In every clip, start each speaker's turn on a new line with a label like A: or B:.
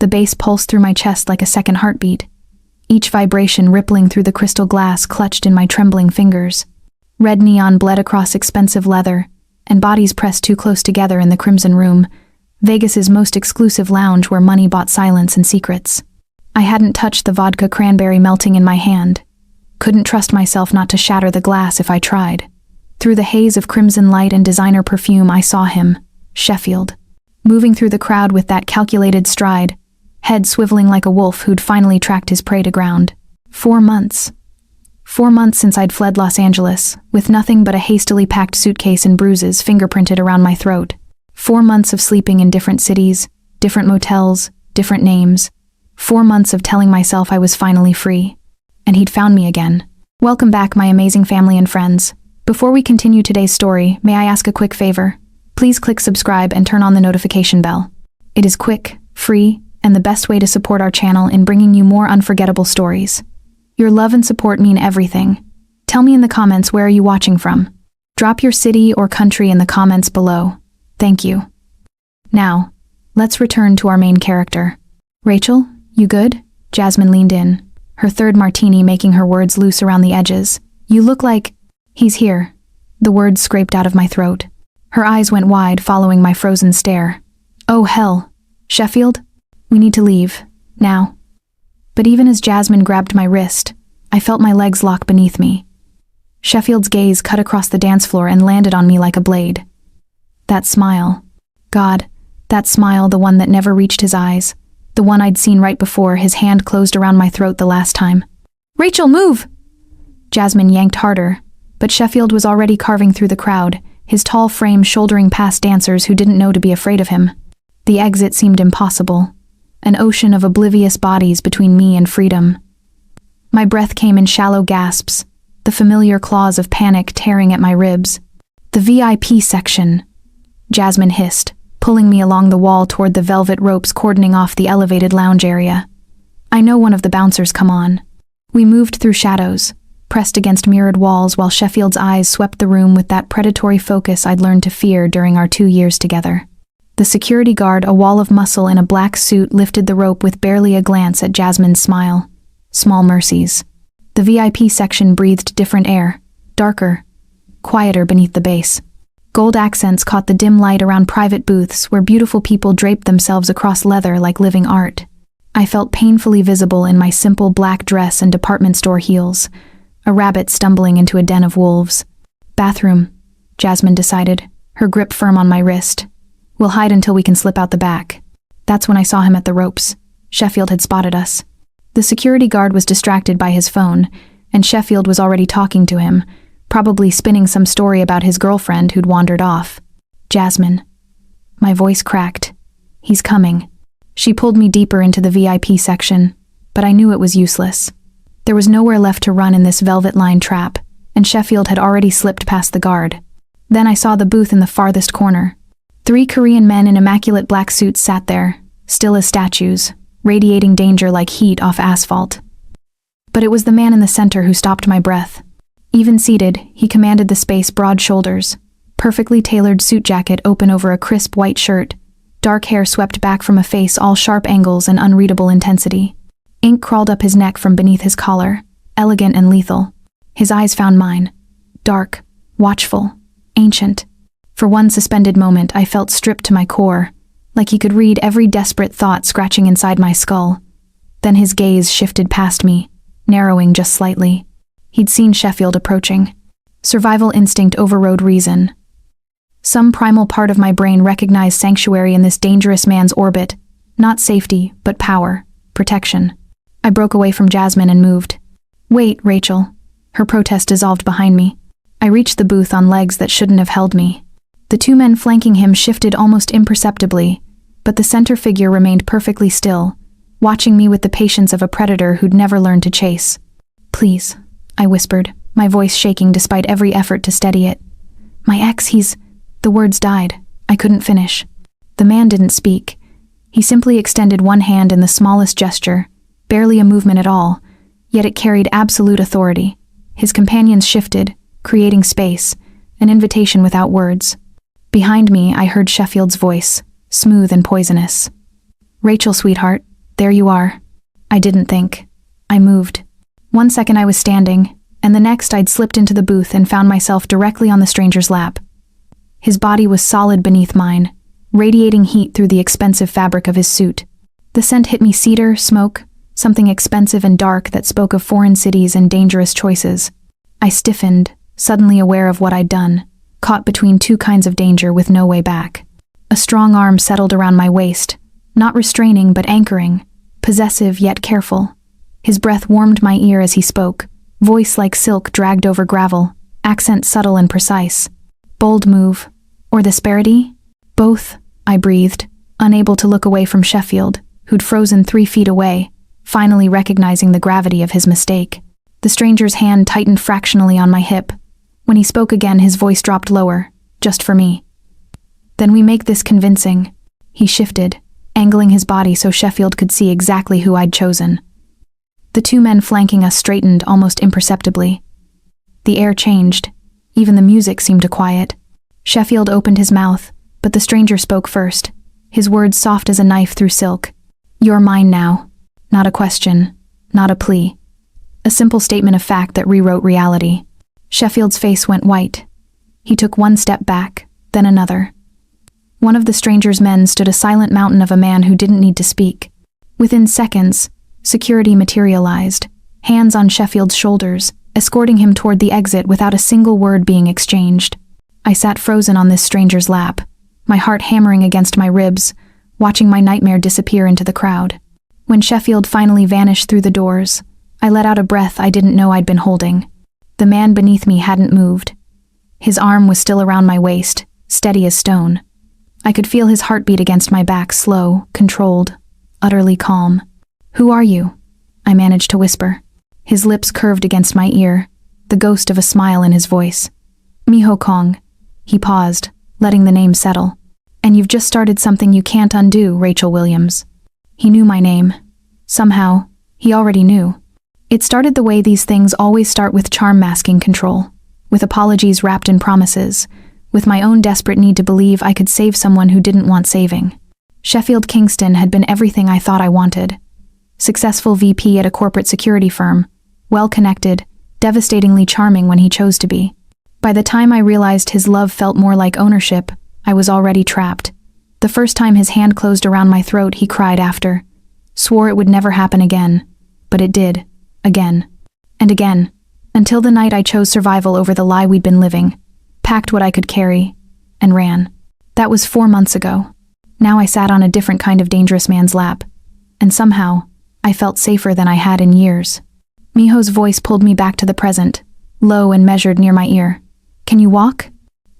A: The bass pulsed through my chest like a second heartbeat, each vibration rippling through the crystal glass clutched in my trembling fingers. Red neon bled across expensive leather, and bodies pressed too close together in the Crimson Room, Vegas's most exclusive lounge where money bought silence and secrets. I hadn't touched the vodka cranberry melting in my hand. Couldn't trust myself not to shatter the glass if I tried. Through the haze of crimson light and designer perfume, I saw him, Sheffield, moving through the crowd with that calculated stride, head swiveling like a wolf who'd finally tracked his prey to ground. 4 months. 4 months since I'd fled Los Angeles, with nothing but a hastily packed suitcase and bruises fingerprinted around my throat. 4 months of sleeping in different cities, different motels, different names. 4 months of telling myself I was finally free. And he'd found me again. Welcome back, my amazing family and friends. Before we continue today's story, may I ask a quick favor? Please click subscribe and turn on the notification bell. It is quick, free, and the best way to support our channel in bringing you more unforgettable stories. Your love and support mean everything. Tell me in the comments, where are you watching from? Drop your city or country in the comments below. Thank you. Now, let's return to our main character. Rachel, you good? Jasmine leaned in, her third martini making her words loose around the edges. You look like... He's here. The words scraped out of my throat. Her eyes went wide, following my frozen stare. Oh hell. Sheffield? We need to leave. Now. But even as Jasmine grabbed my wrist, I felt my legs lock beneath me. Sheffield's gaze cut across the dance floor and landed on me like a blade. That smile. God, that smile, the one that never reached his eyes. The one I'd seen right before his hand closed around my throat the last time. Rachel, move! Jasmine yanked harder, but Sheffield was already carving through the crowd, his tall frame shouldering past dancers who didn't know to be afraid of him. The exit seemed impossible, an ocean of oblivious bodies between me and freedom. My breath came in shallow gasps, the familiar claws of panic tearing at my ribs. The VIP section, Jasmine hissed, pulling me along the wall toward the velvet ropes cordoning off the elevated lounge area. I know one of the bouncers, come on. We moved through shadows, pressed against mirrored walls while Sheffield's eyes swept the room with that predatory focus I'd learned to fear during our 2 years together. The security guard, a wall of muscle in a black suit, lifted the rope with barely a glance at Jasmine's smile. Small mercies. The VIP section breathed different air, darker, quieter beneath the base. Gold accents caught the dim light around private booths where beautiful people draped themselves across leather like living art. I felt painfully visible in my simple black dress and department store heels, a rabbit stumbling into a den of wolves. Bathroom, Jasmine decided, her grip firm on my wrist. We'll hide until we can slip out the back. That's when I saw him at the ropes. Sheffield had spotted us. The security guard was distracted by his phone, and Sheffield was already talking to him, probably spinning some story about his girlfriend who'd wandered off. Jasmine. My voice cracked. He's coming. She pulled me deeper into the VIP section, but I knew it was useless. There was nowhere left to run in this velvet-lined trap, and Sheffield had already slipped past the guard. Then I saw the booth in the farthest corner. 3 Korean men in immaculate black suits sat there, still as statues, radiating danger like heat off asphalt. But it was the man in the center who stopped my breath. Even seated, he commanded the space, broad shoulders, perfectly tailored suit jacket open over a crisp white shirt, dark hair swept back from a face all sharp angles and unreadable intensity. Ink crawled up his neck from beneath his collar, elegant and lethal. His eyes found mine, dark, watchful, ancient. For one suspended moment, I felt stripped to my core, like he could read every desperate thought scratching inside my skull. Then his gaze shifted past me, narrowing just slightly. He'd seen Sheffield approaching. Survival instinct overrode reason. Some primal part of my brain recognized sanctuary in this dangerous man's orbit, not safety, but power, protection. I broke away from Jasmine and moved. Wait, Rachel. Her protest dissolved behind me. I reached the booth on legs that shouldn't have held me. The 2 men flanking him shifted almost imperceptibly, but the center figure remained perfectly still, watching me with the patience of a predator who'd never learned to chase. Please, I whispered, my voice shaking despite every effort to steady it. My ex, he's... The words died. I couldn't finish. The man didn't speak. He simply extended one hand in the smallest gesture, barely a movement at all, yet it carried absolute authority. His companions shifted, creating space, an invitation without words. Behind me, I heard Sheffield's voice, smooth and poisonous. Rachel, sweetheart, There you are. I didn't think. I moved. 1 second I was standing, and the next I'd slipped into the booth and found myself directly on the stranger's lap. His body was solid beneath mine, radiating heat through the expensive fabric of his suit. The scent hit me: cedar, smoke, something expensive and dark that spoke of foreign cities and dangerous choices. I stiffened, suddenly aware of what I'd done, caught between two kinds of danger with no way back. A strong arm settled around my waist, not restraining but anchoring, possessive yet careful. His breath warmed my ear as he spoke, voice like silk dragged over gravel, accent subtle and precise. Bold move, or disparity? Both, I breathed, unable to look away from Sheffield, who'd frozen 3 feet away, finally recognizing the gravity of his mistake. The stranger's hand tightened fractionally on my hip. When he spoke again, his voice dropped lower, just for me. Then we make this convincing. He shifted, angling his body so Sheffield could see exactly who I'd chosen. The 2 men flanking us straightened almost imperceptibly. The air changed. Even the music seemed to quiet. Sheffield opened his mouth, but the stranger spoke first, his words soft as a knife through silk. You're mine now. Not a question, not a plea. A simple statement of fact that rewrote reality. Sheffield's face went white. He took 1 step back, then another. One of the stranger's men stood a silent mountain of a man who didn't need to speak. Within seconds, security materialized, hands on Sheffield's shoulders, escorting him toward the exit without a single word being exchanged. I sat frozen on this stranger's lap, my heart hammering against my ribs, watching my nightmare disappear into the crowd. When Sheffield finally vanished through the doors, I let out a breath I didn't know I'd been holding. The man beneath me hadn't moved. His arm was still around my waist, steady as stone. I could feel his heartbeat against my back, slow, controlled, utterly calm. Who are you? I managed to whisper. His lips curved against my ear, the ghost of a smile in his voice. Miho Kong. He paused, letting the name settle. And you've just started something you can't undo, Rachel Williams. He knew my name. Somehow, he already knew. It started the way these things always start, with charm masking control, with apologies wrapped in promises, with my own desperate need to believe I could save someone who didn't want saving. Sheffield Kingston had been everything I thought I wanted. Successful VP at a corporate security firm, well-connected, devastatingly charming when he chose to be. By the time I realized his love felt more like ownership, I was already trapped. The first time his hand closed around my throat, he cried after. Swore it would never happen again. But it did. Again. And again. Until the night I chose survival over the lie we'd been living, packed what I could carry, and ran. That was 4 months ago. Now I sat on a different kind of dangerous man's lap. And somehow, I felt safer than I had in years. Miho's voice pulled me back to the present, low and measured near my ear. Can you walk?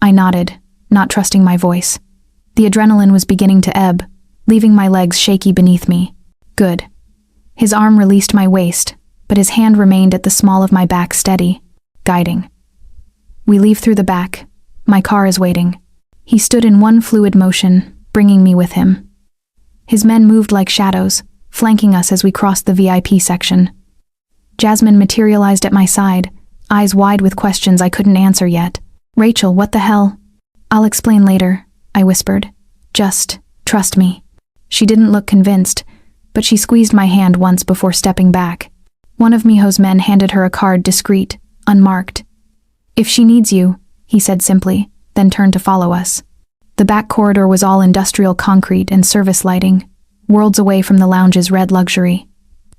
A: I nodded, not trusting my voice. The adrenaline was beginning to ebb, leaving my legs shaky beneath me. Good. His arm released my waist, but his hand remained at the small of my back, steady, guiding. We leave through the back. My car is waiting. He stood in one fluid motion, bringing me with him. His men moved like shadows, flanking us as we crossed the VIP section. Jasmine materialized at my side, eyes wide with questions I couldn't answer yet. Rachel, what the hell? I'll explain later, I whispered. Just trust me. She didn't look convinced, but she squeezed my hand once before stepping back. One of Miho's men handed her a card, discreet, unmarked. If she needs you, he said simply, then turned to follow us. The back corridor was all industrial concrete and service lighting, worlds away from the lounge's red luxury.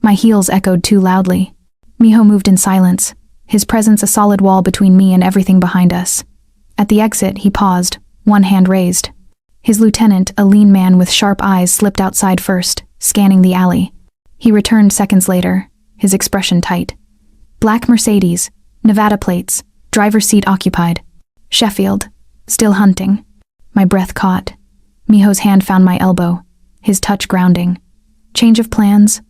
A: My heels echoed too loudly. Miho moved in silence, his presence a solid wall between me and everything behind us. At the exit, he paused, one hand raised. His lieutenant, a lean man with sharp eyes, slipped outside first, scanning the alley. He returned seconds later, his expression tight. Black Mercedes, Nevada plates, driver's seat occupied. Sheffield, still hunting. My breath caught. Miho's hand found my elbow, his touch grounding. Change of plans?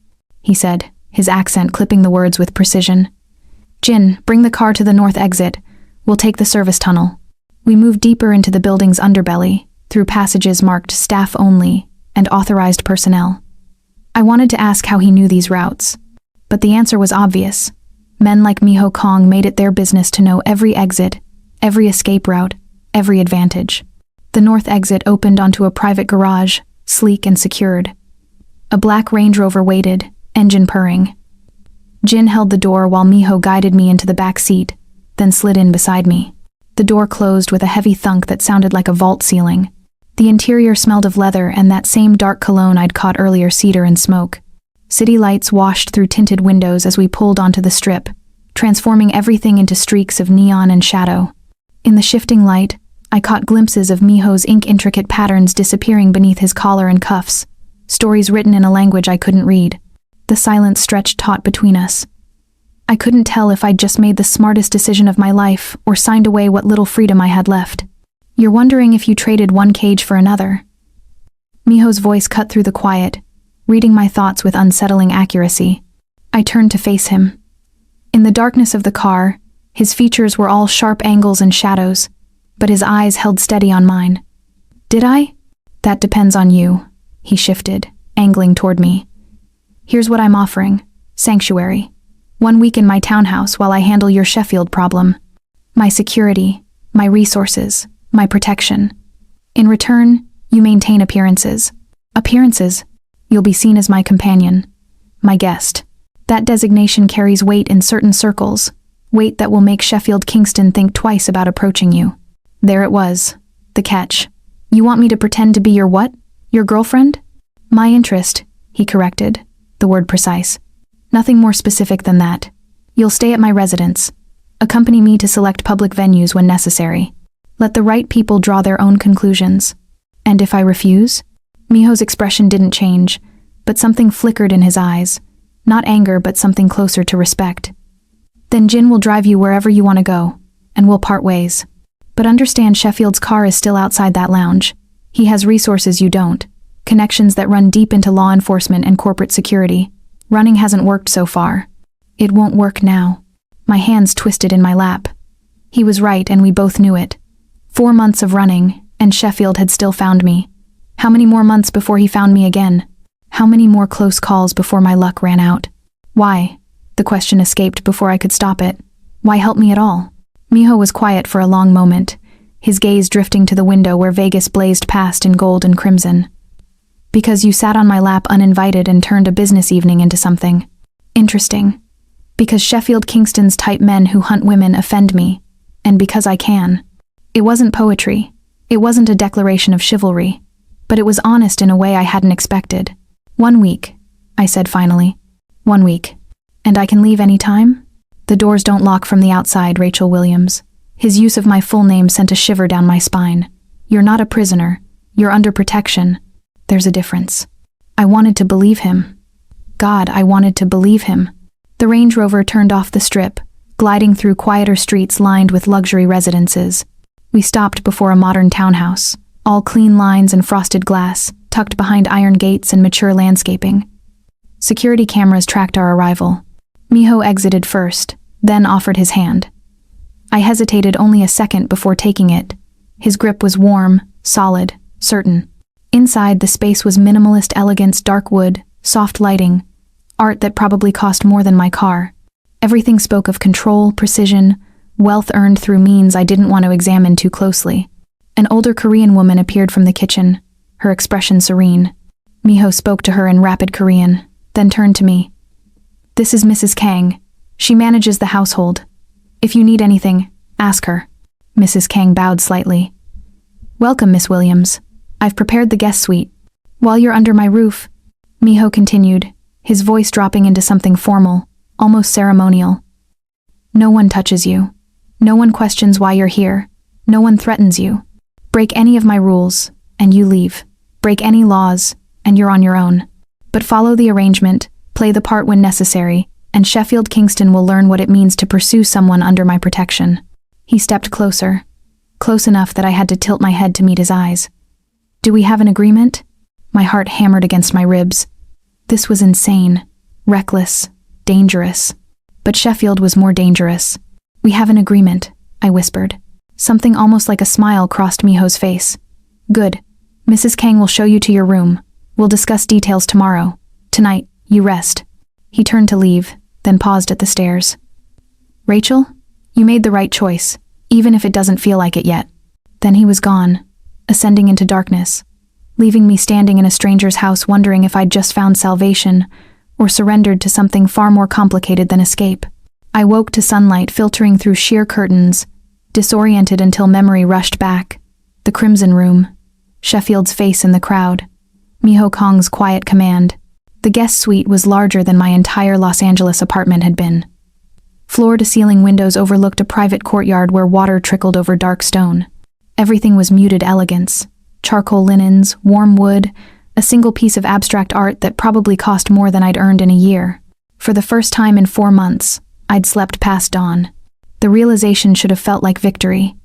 A: He said, his accent clipping the words with precision. Jin, bring the car to the north exit. We'll take the service tunnel. We moved deeper into the building's underbelly, through passages marked staff only and authorized personnel. I wanted to ask how he knew these routes, but the answer was obvious. Men like Miho Kong made it their business to know every exit, every escape route, every advantage. The north exit opened onto a private garage, sleek and secured. A black Range Rover waited, engine purring. Jin held the door while Miho guided me into the back seat, then slid in beside me. The door closed with a heavy thunk that sounded like a vault ceiling. The interior smelled of leather and that same dark cologne I'd caught earlier, cedar and smoke. City lights washed through tinted windows as we pulled onto the strip, transforming everything into streaks of neon and shadow. In the shifting light, I caught glimpses of Miho's intricate patterns disappearing beneath his collar and cuffs, stories written in a language I couldn't read. The silence stretched taut between us. I couldn't tell if I'd just made the smartest decision of my life or signed away what little freedom I had left. You're wondering if you traded one cage for another? Miho's voice cut through the quiet, reading my thoughts with unsettling accuracy. I turned to face him. In the darkness of the car, his features were all sharp angles and shadows, but his eyes held steady on mine. Did I? That depends on you, he shifted, angling toward me. Here's what I'm offering. Sanctuary. 1 week in my townhouse while I handle your Sheffield problem. My security, my resources, my protection. In return, you maintain appearances. Appearances? You'll be seen as my companion, my guest. That designation carries weight in certain circles, weight that will make Sheffield Kingston think twice about approaching you. There it was, the catch. You want me to pretend to be your what? Your girlfriend? My interest, he corrected, the word precise. Nothing more specific than that. You'll stay at my residence. Accompany me to select public venues when necessary. Let the right people draw their own conclusions. And if I refuse? Miho's expression didn't change, but something flickered in his eyes. Not anger, but something closer to respect. Then Jin will drive you wherever you want to go, and we'll part ways. But understand Sheffield's car is still outside that lounge. He has resources you don't. Connections that run deep into law enforcement and corporate security. Running hasn't worked so far. It won't work now. My hands twisted in my lap. He was right, and we both knew it. 4 months of running, and Sheffield had still found me. How many more months before he found me again? How many more close calls before my luck ran out? Why? The question escaped before I could stop it. Why help me at all? Miho was quiet for a long moment, his gaze drifting to the window where Vegas blazed past in gold and crimson. Because you sat on my lap uninvited and turned a business evening into something interesting. Because Sheffield Kingston's type men who hunt women offend me. And because I can. It wasn't poetry. It wasn't a declaration of chivalry. But it was honest in a way I hadn't expected. 1 week, I said finally. 1 week. And I can leave any time? The doors don't lock from the outside, Rachel Williams. His use of my full name sent a shiver down my spine. You're not a prisoner. You're under protection. There's a difference. I wanted to believe him. God, I wanted to believe him. The Range Rover turned off the strip, gliding through quieter streets lined with luxury residences. We stopped before a modern townhouse, all clean lines and frosted glass, tucked behind iron gates and mature landscaping. Security cameras tracked our arrival. Miho exited first, then offered his hand. I hesitated only a second before taking it. His grip was warm, solid, certain. Inside, the space was minimalist elegance, dark wood, soft lighting, art that probably cost more than my car. Everything spoke of control, precision, wealth earned through means I didn't want to examine too closely. An older Korean woman appeared from the kitchen, her expression serene. Miho spoke to her in rapid Korean, then turned to me. This is Mrs. Kang. She manages the household. If you need anything, ask her. Mrs. Kang bowed slightly. Welcome, Miss Williams. I've prepared the guest suite. While you're under my roof, Miho continued, his voice dropping into something formal, almost ceremonial. No one touches you. No one questions why you're here. No one threatens you. Break any of my rules, and you leave. Break any laws, and you're on your own. But follow the arrangement, play the part when necessary, and Sheffield Kingston will learn what it means to pursue someone under my protection. He stepped closer, close enough that I had to tilt my head to meet his eyes. Do we have an agreement? My heart hammered against my ribs. This was insane, reckless, dangerous. But Sheffield was more dangerous. We have an agreement, I whispered. Something almost like a smile crossed Miho's face. Good. Mrs. Kang will show you to your room. We'll discuss details tomorrow. Tonight, you rest. He turned to leave, then paused at the stairs. Rachel, you made the right choice, even if it doesn't feel like it yet. Then he was gone, ascending into darkness. leaving me standing in a stranger's house wondering if I'd just found salvation or surrendered to something far more complicated than escape. I woke to sunlight filtering through sheer curtains, disoriented until memory rushed back. The Crimson Room, Sheffield's face in the crowd, Miho Kong's quiet command. The guest suite was larger than my entire Los Angeles apartment had been. Floor-to-ceiling windows overlooked a private courtyard where water trickled over dark stone. Everything was muted elegance. Charcoal linens, warm wood, a single piece of abstract art that probably cost more than I'd earned in a year. For the first time in 4 months, I'd slept past dawn. The realization should have felt like victory.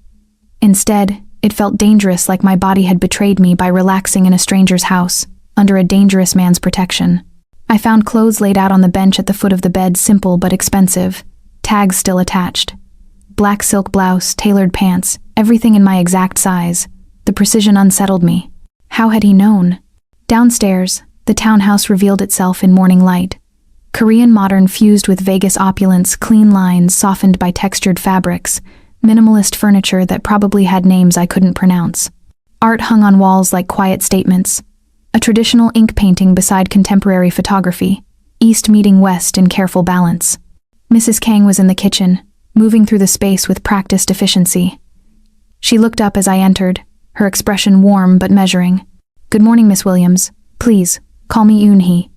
A: Instead, it felt dangerous, like my body had betrayed me by relaxing in a stranger's house, under a dangerous man's protection. I found clothes laid out on the bench at the foot of the bed, simple but expensive, tags still attached. Black silk blouse, tailored pants, everything in my exact size. The precision unsettled me. How had he known? Downstairs, the townhouse revealed itself in morning light. Korean modern fused with Vegas opulence, clean lines softened by textured fabrics, minimalist furniture that probably had names I couldn't pronounce. Art hung on walls like quiet statements. A traditional ink painting beside contemporary photography, east meeting west in careful balance. Mrs. Kang was in the kitchen, moving through the space with practiced efficiency. She looked up as I entered, her expression warm but measuring. "Good morning, Miss Williams. Please, call me Yoon-hee."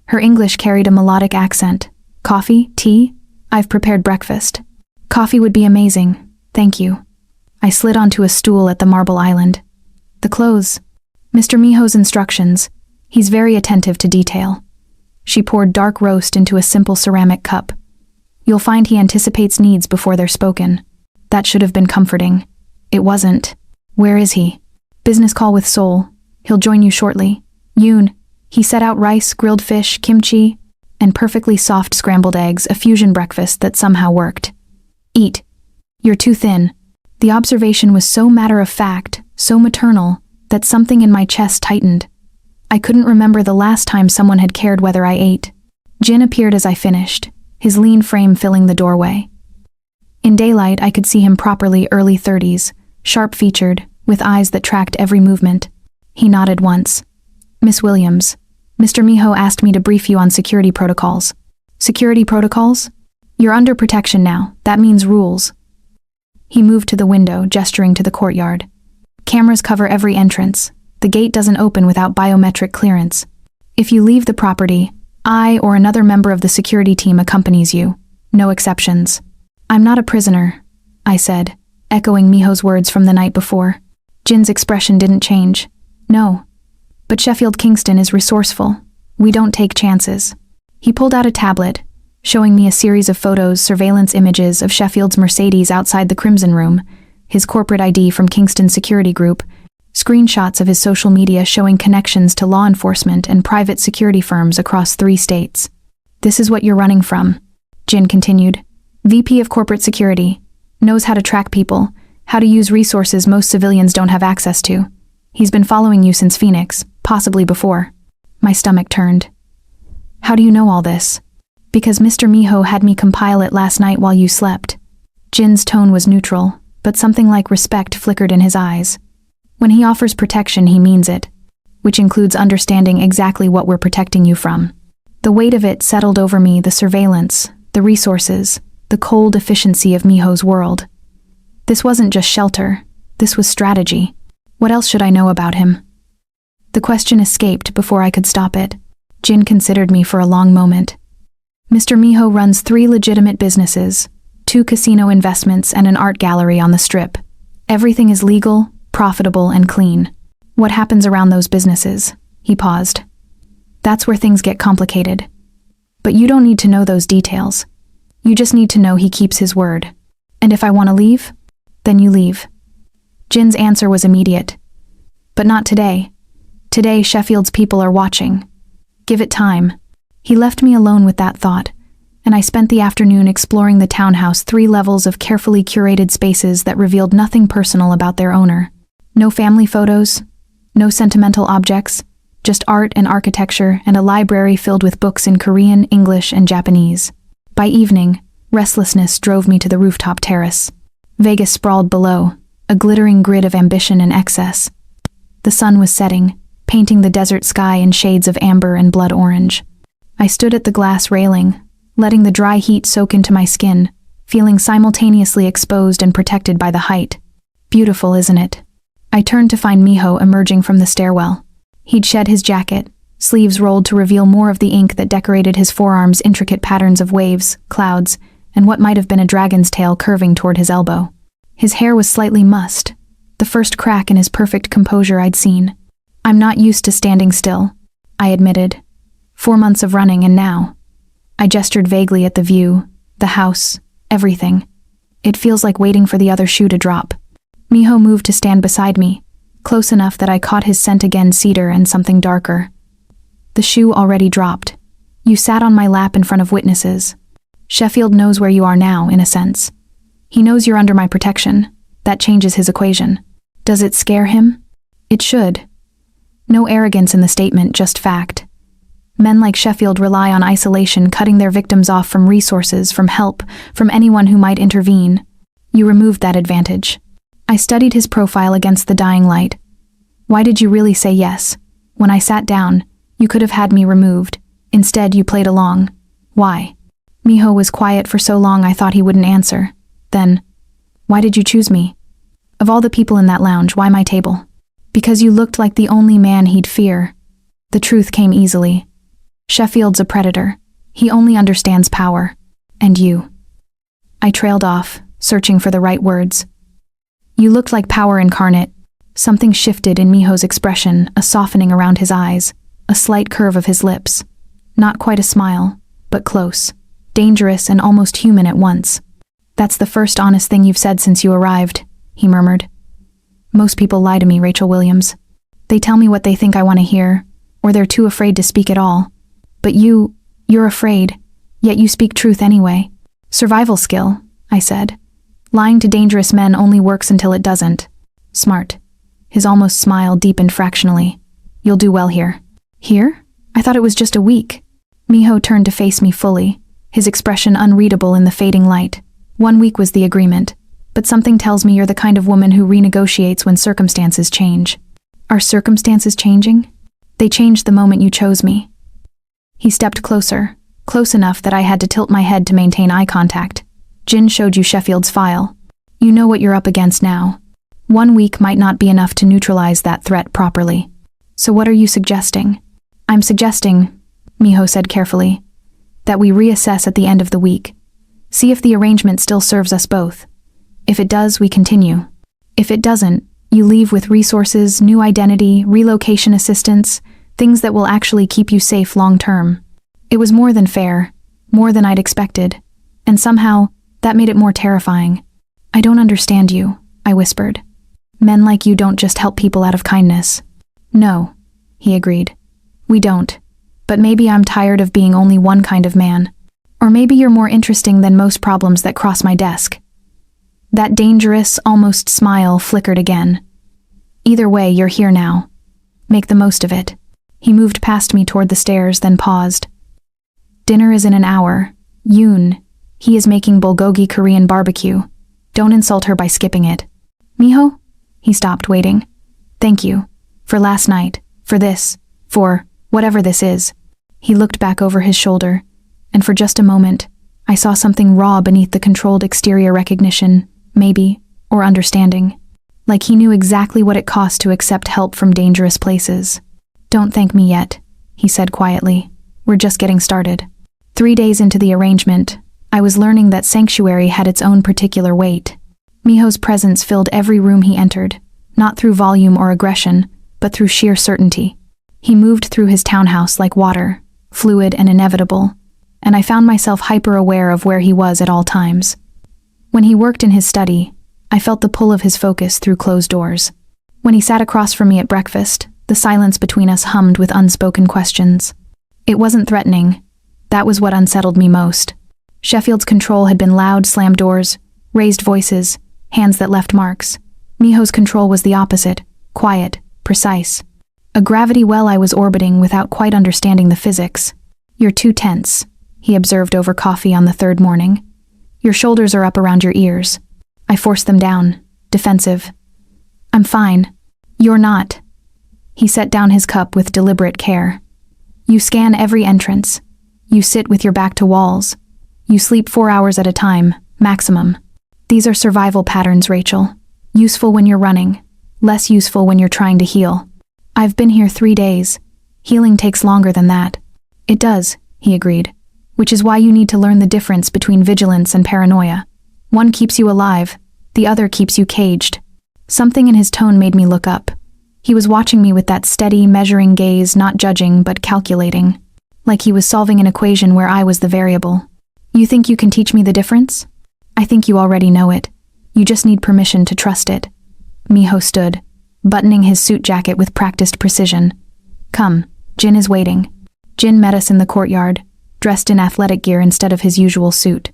A: Her English carried a melodic accent. "Coffee? Tea? I've prepared breakfast." "Coffee would be amazing, thank you." I slid onto a stool at the marble island. "The clothes." "Mr. Miho's instructions. He's very attentive to detail." She poured dark roast into a simple ceramic cup. "You'll find he anticipates needs before they're spoken." That should have been comforting. It wasn't. "Where is he?" "Business call with Seoul. He'll join you shortly." "Yoon." He set out rice, grilled fish, kimchi, and perfectly soft scrambled eggs, a fusion breakfast that somehow worked. "Eat. You're too thin." The observation was so matter-of-fact, so maternal, that something in my chest tightened. I couldn't remember the last time someone had cared whether I ate. Jin appeared as I finished, his lean frame filling the doorway. In daylight, I could see him properly, early 30s, sharp-featured, with eyes that tracked every movement. He nodded once. "Miss Williams, Mr. Miho asked me to brief you on security protocols." "Security protocols? You're under protection now. That means rules." He moved to the window, gesturing to the courtyard. "Cameras cover every entrance. The gate doesn't open without biometric clearance. If you leave the property, I or another member of the security team accompanies you. No exceptions." "I'm not a prisoner," I said, echoing Miho's words from the night before. Jin's expression didn't change. "No. But Sheffield Kingston is resourceful. We don't take chances." He pulled out a tablet, showing me a series of photos, surveillance images of Sheffield's Mercedes outside the Crimson Room, his corporate ID from Kingston Security Group, screenshots of his social media showing connections to law enforcement and private security firms across 3 states. "This is what you're running from," Jin continued. "VP of Corporate Security. Knows how to track people, how to use resources most civilians don't have access to. He's been following you since Phoenix, possibly before." My stomach turned. "How do you know all this?" "Because Mr. Miho had me compile it last night while you slept." Jin's tone was neutral, but something like respect flickered in his eyes. When he offers protection, he means it, which includes understanding exactly what we're protecting you from. The weight of it settled over me, the surveillance, the resources, the cold efficiency of Miho's world. This wasn't just shelter, this was strategy. What else should I know about him? The question escaped before I could stop it. Jin considered me for a long moment. "Mr. Miho runs 3 legitimate businesses, 2 casino investments and an art gallery on the Strip. Everything is legal, profitable, and clean. What happens around those businesses?" He paused. "That's where things get complicated. But you don't need to know those details. You just need to know he keeps his word. And if I want to leave, then you leave." Jin's answer was immediate. "But not today. Today, Sheffield's people are watching. Give it time." He left me alone with that thought, and I spent the afternoon exploring the townhouse, 3 levels of carefully curated spaces that revealed nothing personal about their owner. No family photos, no sentimental objects, just art and architecture and a library filled with books in Korean, English, and Japanese. By evening, restlessness drove me to the rooftop terrace. Vegas sprawled below, a glittering grid of ambition and excess. The sun was setting, painting the desert sky in shades of amber and blood orange. I stood at the glass railing, letting the dry heat soak into my skin, feeling simultaneously exposed and protected by the height. Beautiful, isn't it? I turned to find Miho emerging from the stairwell. He'd shed his jacket, sleeves rolled to reveal more of the ink that decorated his forearms, intricate patterns of waves, clouds, and what might have been a dragon's tail curving toward his elbow. His hair was slightly mussed, the first crack in his perfect composure I'd seen. I'm not used to standing still, I admitted. 4 months of running, and now. I gestured vaguely at the view, the house, everything. It feels like waiting for the other shoe to drop. Miho moved to stand beside me, close enough that I caught his scent again, cedar and something darker. The shoe already dropped. You sat on my lap in front of witnesses. Sheffield knows where you are now, in a sense. He knows you're under my protection. That changes his equation. Does it scare him? It should. No arrogance in the statement, just fact. Men like Sheffield rely on isolation, cutting their victims off from resources, from help, from anyone who might intervene. You removed that advantage. I studied his profile against the dying light. Why did you really say yes? When I sat down, you could have had me removed. Instead, you played along. Why? Miho was quiet for so long I thought he wouldn't answer. Then, why did you choose me? Of all the people in that lounge, why my table? Because you looked like the only man he'd fear. The truth came easily. Sheffield's a predator. He only understands power. And you. I trailed off, searching for the right words. You looked like power incarnate. Something shifted in Miho's expression, a softening around his eyes, a slight curve of his lips. Not quite a smile, but close. Dangerous and almost human at once. That's the first honest thing you've said since you arrived, he murmured. Most people lie to me, Rachel Williams. They tell me what they think I want to hear, or they're too afraid to speak at all. But you're afraid, yet you speak truth anyway. Survival skill, I said. Lying to dangerous men only works until it doesn't. Smart. His almost smile deepened fractionally. You'll do well here. Here? I thought it was just a week. Miho turned to face me fully, his expression unreadable in the fading light. 1 week was the agreement, but something tells me you're the kind of woman who renegotiates when circumstances change. Are circumstances changing? They changed the moment you chose me. He stepped closer, close enough that I had to tilt my head to maintain eye contact. Jin showed you Sheffield's file. You know what you're up against now. 1 week might not be enough to neutralize that threat properly. So what are you suggesting? I'm suggesting, Miho said carefully, that we reassess at the end of the week. See if the arrangement still serves us both. If it does, we continue. If it doesn't, you leave with resources, new identity, relocation assistance, things that will actually keep you safe long term. It was more than fair, more than I'd expected, and somehow, that made it more terrifying. I don't understand you, I whispered. Men like you don't just help people out of kindness. No, he agreed. We don't. But maybe I'm tired of being only one kind of man. Or maybe you're more interesting than most problems that cross my desk. That dangerous, almost smile flickered again. Either way, you're here now. Make the most of it. He moved past me toward the stairs, then paused. Dinner is in an hour. Yoon. He is making bulgogi Korean barbecue. Don't insult her by skipping it. Miho? He stopped, waiting. Thank you. For last night. For this. For whatever this is. He looked back over his shoulder, and for just a moment, I saw something raw beneath the controlled exterior recognition, maybe, or understanding. Like he knew exactly what it cost to accept help from dangerous places. Don't thank me yet, he said quietly. We're just getting started. 3 days into the arrangement, I was learning that sanctuary had its own particular weight. Miho's presence filled every room he entered, not through volume or aggression, but through sheer certainty. He moved through his townhouse like water, fluid and inevitable, and I found myself hyper-aware of where he was at all times. When he worked in his study, I felt the pull of his focus through closed doors. When he sat across from me at breakfast, the silence between us hummed with unspoken questions. It wasn't threatening. That was what unsettled me most. Sheffield's control had been loud, slammed doors, raised voices, hands that left marks. Miho's control was the opposite, quiet, precise. A gravity well I was orbiting without quite understanding the physics. You're too tense, he observed over coffee on the third morning. Your shoulders are up around your ears. I forced them down, defensive. I'm fine. You're not. He set down his cup with deliberate care. You scan every entrance. You sit with your back to walls. You sleep 4 hours at a time, maximum. These are survival patterns, Rachel. Useful when you're running, less useful when you're trying to heal. I've been here 3 days. Healing takes longer than that. It does, he agreed, which is why you need to learn the difference between vigilance and paranoia. One keeps you alive, the other keeps you caged. Something in his tone made me look up. He was watching me with that steady, measuring gaze, not judging, but calculating. Like he was solving an equation where I was the variable. You think you can teach me the difference? I think you already know it. You just need permission to trust it. Miho stood, buttoning his suit jacket with practiced precision. Come, Jin is waiting. Jin met us in the courtyard, dressed in athletic gear instead of his usual suit.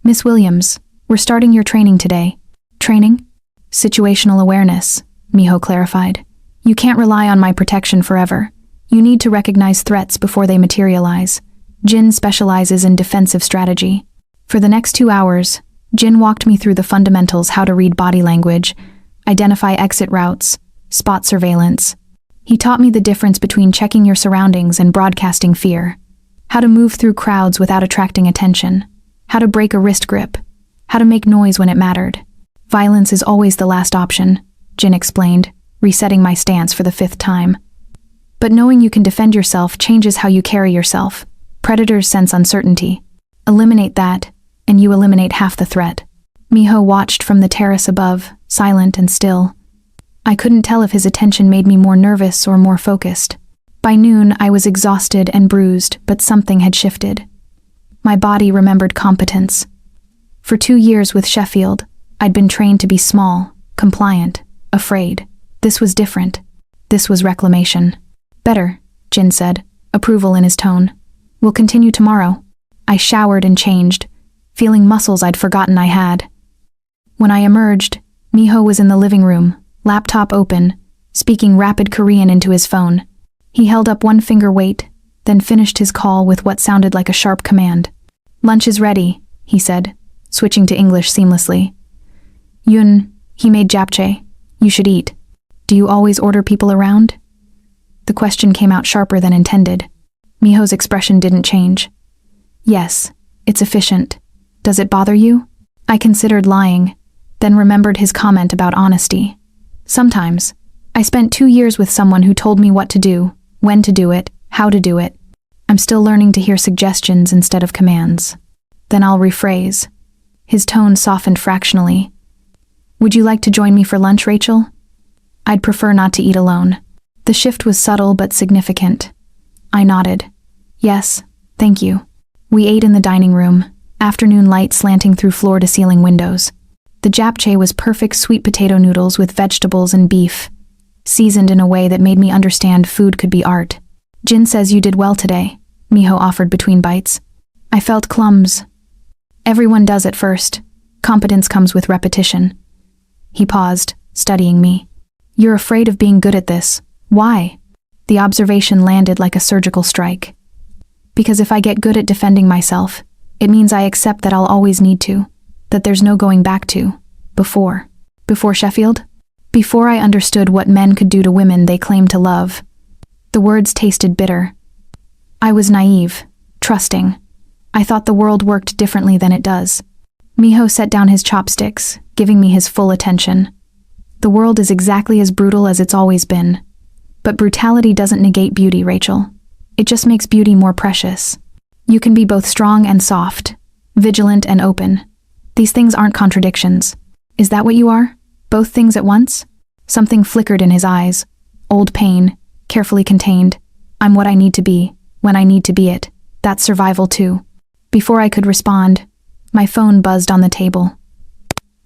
A: Miss Williams, we're starting your training today. Training? Situational awareness, Miho clarified. You can't rely on my protection forever. You need to recognize threats before they materialize. Jin specializes in defensive strategy. For the next 2 hours, Jin walked me through the fundamentals: how to read body language, identify exit routes, spot surveillance. He taught me the difference between checking your surroundings and broadcasting fear, how to move through crowds without attracting attention, how to break a wrist grip, how to make noise when it mattered. Violence is always the last option, Jin explained, resetting my stance for the 5th time. But knowing you can defend yourself changes how you carry yourself. Predators sense uncertainty. Eliminate that, and you eliminate half the threat. Miho watched from the terrace above, silent and still. I couldn't tell if his attention made me more nervous or more focused. By noon, I was exhausted and bruised, but something had shifted. My body remembered competence. For 2 years with Sheffield, I'd been trained to be small, compliant, afraid. This was different. This was reclamation. Better, Jin said, approval in his tone. We'll continue tomorrow. I showered and changed, feeling muscles I'd forgotten I had. When I emerged, Miho was in the living room, laptop open, speaking rapid Korean into his phone. He held up one finger weight, then finished his call with what sounded like a sharp command. Lunch is ready, he said, switching to English seamlessly. Yun, he made japchae. You should eat. Do you always order people around? The question came out sharper than intended. Miho's expression didn't change. Yes, it's efficient. Does it bother you? I considered lying, then remembered his comment about honesty. Sometimes. I spent 2 years with someone who told me what to do, when to do it, how to do it. I'm still learning to hear suggestions instead of commands. Then I'll rephrase. His tone softened fractionally. Would you like to join me for lunch, Rachel? I'd prefer not to eat alone. The shift was subtle but significant. I nodded. Yes, thank you. We ate in the dining room, afternoon light slanting through floor-to-ceiling windows. The japchae was perfect sweet potato noodles with vegetables and beef, seasoned in a way that made me understand food could be art. Jin says you did well today, Miho offered between bites. I felt clumsy. Everyone does at first. Competence comes with repetition. He paused, studying me. You're afraid of being good at this. Why? The observation landed like a surgical strike. Because if I get good at defending myself, it means I accept that I'll always need to, that there's no going back to. Before Sheffield? Before I understood what men could do to women they claimed to love. The words tasted bitter. I was naive, trusting. I thought the world worked differently than it does. Miho set down his chopsticks, giving me his full attention. The world is exactly as brutal as it's always been. But brutality doesn't negate beauty, Rachel. It just makes beauty more precious. You can be both strong and soft, vigilant and open. These things aren't contradictions. Is that what you are? Both things at once? Something flickered in his eyes. Old pain, carefully contained. I'm what I need to be, when I need to be it. That's survival too. Before I could respond, my phone buzzed on the table.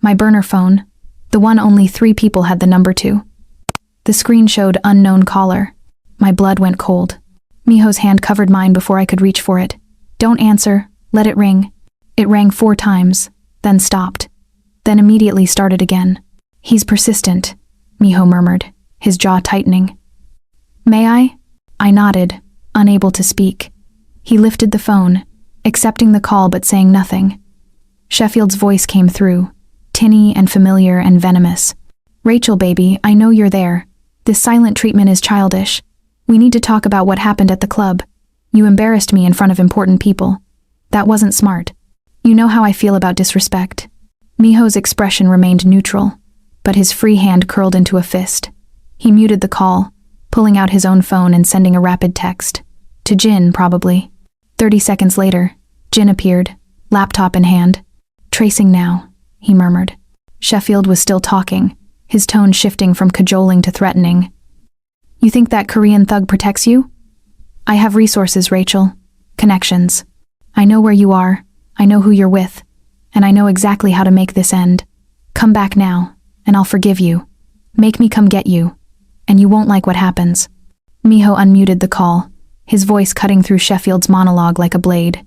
A: My burner phone, the one only 3 people had the number to. The screen showed unknown caller. My blood went cold. Miho's hand covered mine before I could reach for it. Don't answer, let it ring. It rang 4 times, then stopped. Then immediately started again. He's persistent, Miho murmured, his jaw tightening. May I? I nodded, unable to speak. He lifted the phone, accepting the call but saying nothing. Sheffield's voice came through, tinny and familiar and venomous. Rachel, baby, I know you're there. This silent treatment is childish. We need to talk about what happened at the club. You embarrassed me in front of important people. That wasn't smart. You know how I feel about disrespect." Miho's expression remained neutral, but his free hand curled into a fist. He muted the call, pulling out his own phone and sending a rapid text. To Jin, probably. 30 seconds later, Jin appeared, laptop in hand. "Tracing now," he murmured. Sheffield was still talking, his tone shifting from cajoling to threatening. "You think that Korean thug protects you? I have resources, Rachel. Connections. I know where you are, I know who you're with, and I know exactly how to make this end. Come back now, and I'll forgive you. Make me come get you, and you won't like what happens." Miho unmuted the call, his voice cutting through Sheffield's monologue like a blade.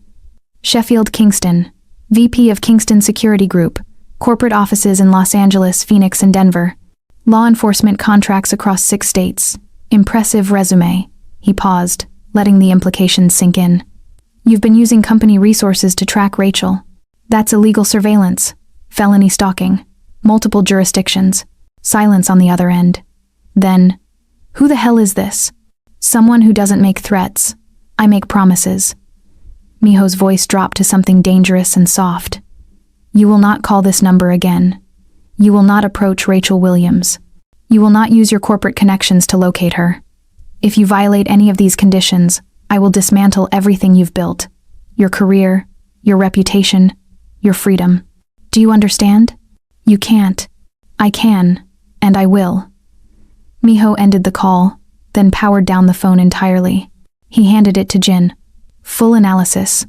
A: "Sheffield Kingston, VP of Kingston Security Group, corporate offices in Los Angeles, Phoenix, and Denver. Law enforcement contracts across 6 states. Impressive resume." He paused, letting the implications sink in. "You've been using company resources to track Rachel. That's illegal surveillance, felony stalking, multiple jurisdictions, silence on the other end. Then, who the hell is this? Someone who doesn't make threats. I make promises." Miho's voice dropped to something dangerous and soft. "You will not call this number again. You will not approach Rachel Williams. You will not use your corporate connections to locate her. If you violate any of these conditions, I will dismantle everything you've built. Your career, your reputation, your freedom. Do you understand? You can't. I can, and I will." Miho ended the call, then powered down the phone entirely. He handed it to Jin. "Full analysis.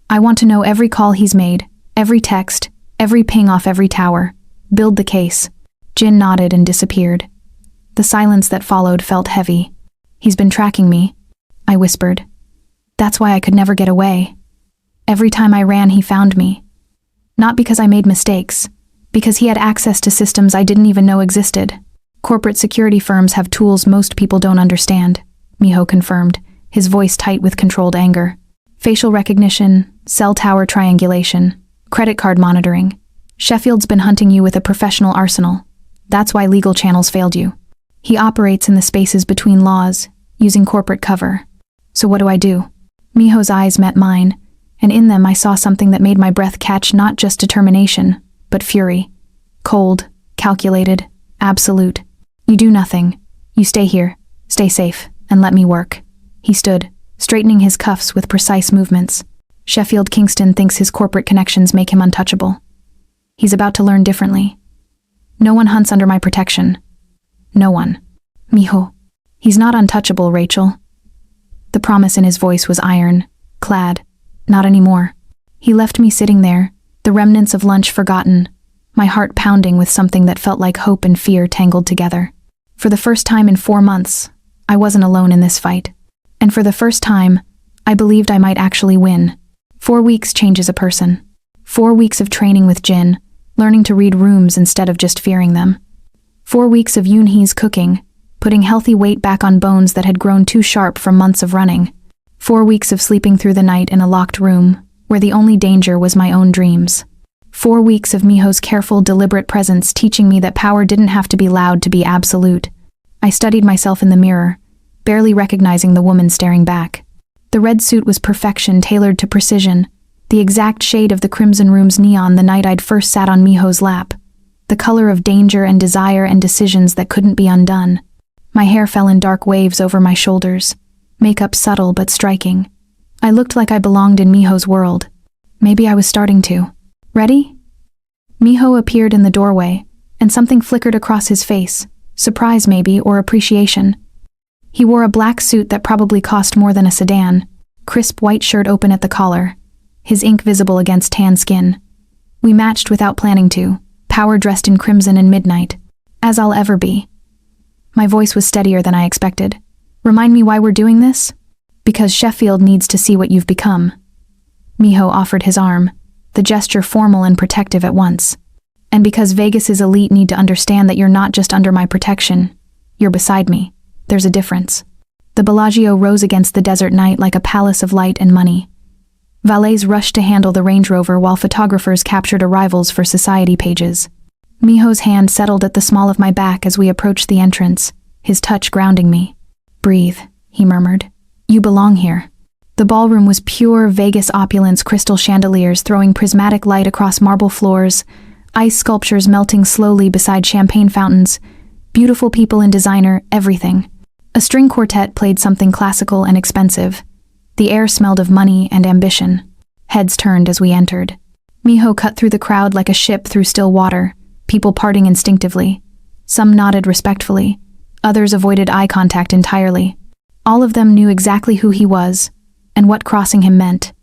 A: I want to know every call he's made, every text, every ping off every tower. Build the case." Jin nodded and disappeared. The silence that followed felt heavy. "He's been tracking me," I whispered. "That's why I could never get away. Every time I ran, he found me. Not because I made mistakes, because he had access to systems I didn't even know existed. Corporate security firms have tools most people don't understand," Miho confirmed, his voice tight with controlled anger. "Facial recognition, cell tower triangulation, credit card monitoring. Sheffield's been hunting you with a professional arsenal. That's why legal channels failed you. He operates in the spaces between laws, using corporate cover. So what do I do?" Miho's eyes met mine, and in them I saw something that made my breath catch, not just determination, but fury. Cold, calculated, absolute. "You do nothing. You stay here, stay safe, and let me work." He stood, straightening his cuffs with precise movements. "Sheffield Kingston thinks his corporate connections make him untouchable. He's about to learn differently. No one hunts under my protection. No one. Miho. He's not untouchable, Rachel." The promise in his voice was iron, clad. Not anymore. He left me sitting there, the remnants of lunch forgotten, my heart pounding with something that felt like hope and fear tangled together. For the first time in 4 months, I wasn't alone in this fight. And for the first time, I believed I might actually win. 4 weeks changes a person. 4 weeks of training with Jin, learning to read rooms instead of just fearing them. 4 weeks of Yoonhee's cooking, putting healthy weight back on bones that had grown too sharp from months of running. 4 weeks of sleeping through the night in a locked room, where the only danger was my own dreams. 4 weeks of Miho's careful, deliberate presence teaching me that power didn't have to be loud to be absolute. I studied myself in the mirror, barely recognizing the woman staring back. The red suit was perfection tailored to precision, the exact shade of the Crimson Room's neon the night I'd first sat on Miho's lap. The color of danger and desire and decisions that couldn't be undone. My hair fell in dark waves over my shoulders, makeup subtle but striking. I looked like I belonged in Miho's world. Maybe I was starting to. "Ready?" Miho appeared in the doorway, and something flickered across his face, surprise maybe, or appreciation. He wore a black suit that probably cost more than a sedan, crisp white shirt open at the collar, his ink visible against tan skin. We matched without planning to, power dressed in crimson and midnight, as I'll ever be. My voice was steadier than I expected. "Remind me why we're doing this?" "Because Sheffield needs to see what you've become." Miho offered his arm, the gesture formal and protective at once. "And because Vegas's elite need to understand that you're not just under my protection, you're beside me. There's a difference." The Bellagio rose against the desert night like a palace of light and money. Valets rushed to handle the Range Rover while photographers captured arrivals for society pages. Miho's hand settled at the small of my back as we approached the entrance, his touch grounding me. "Breathe," he murmured. "You belong here." The ballroom was pure Vegas opulence, crystal chandeliers throwing prismatic light across marble floors, ice sculptures melting slowly beside champagne fountains, beautiful people in designer, everything. A string quartet played something classical and expensive. The air smelled of money and ambition. Heads turned as we entered. Miho cut through the crowd like a ship through still water, people parting instinctively. Some nodded respectfully, others avoided eye contact entirely. All of them knew exactly who he was, and what crossing him meant.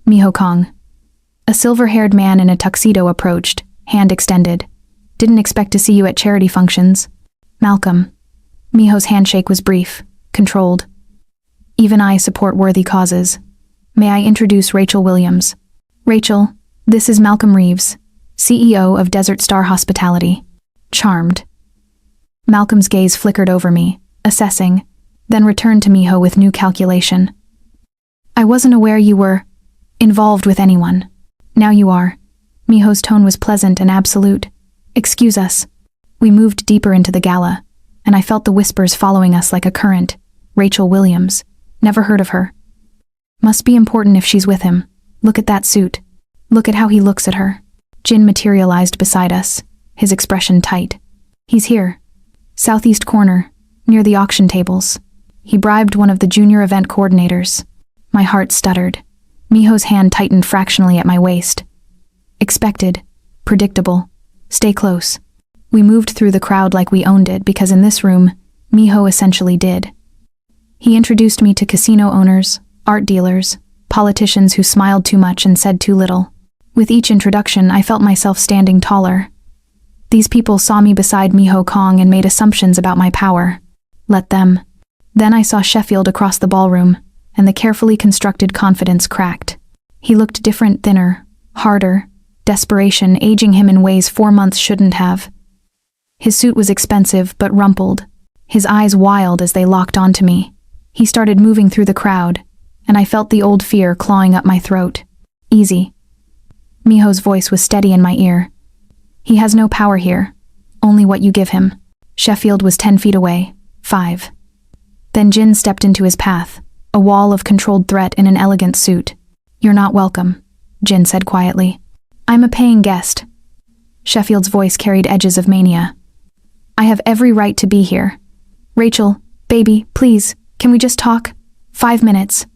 A: "Miho Kong." A silver-haired man in a tuxedo approached, hand extended. "Didn't expect to see you at charity functions." "Malcolm." Miho's handshake was brief, controlled. "Even I support worthy causes. May I introduce Rachel Williams?" "Rachel, this is Malcolm Reeves, CEO of Desert Star Hospitality." "Charmed." Malcolm's gaze flickered over me, assessing, then returned to Miho with new calculation. "I wasn't aware you were involved with anyone. Now you are." Miho's tone was pleasant and absolute. "Excuse us." We moved deeper into the gala, and I felt the whispers following us like a current. "Rachel Williams. Never heard of her. Must be important if she's with him. Look at that suit. Look at how he looks at her." Jin materialized beside us, his expression tight. "He's here. Southeast corner, near the auction tables. He bribed one of the junior event coordinators." My heart stuttered. Miho's hand tightened fractionally at my waist. "Expected. Predictable. Stay close." We moved through the crowd like we owned it because in this room, Miho essentially did. He introduced me to casino owners, art dealers, politicians who smiled too much and said too little. With each introduction, I felt myself standing taller. These people saw me beside Miho Kong and made assumptions about my power. Let them. Then I saw Sheffield across the ballroom, and the carefully constructed confidence cracked. He looked different, thinner, harder, desperation aging him in ways 4 months shouldn't have. His suit was expensive but rumpled, his eyes wild as they locked onto me. He started moving through the crowd, and I felt the old fear clawing up my throat. "Easy." Miho's voice was steady in my ear. "He has no power here, only what you give him." Sheffield was 10 feet away, 5. Then Jin stepped into his path, a wall of controlled threat in an elegant suit. "You're not welcome," Jin said quietly. "I'm a paying guest." Sheffield's voice carried edges of mania. "I have every right to be here. Rachel, baby, please, can we just talk? 5 minutes.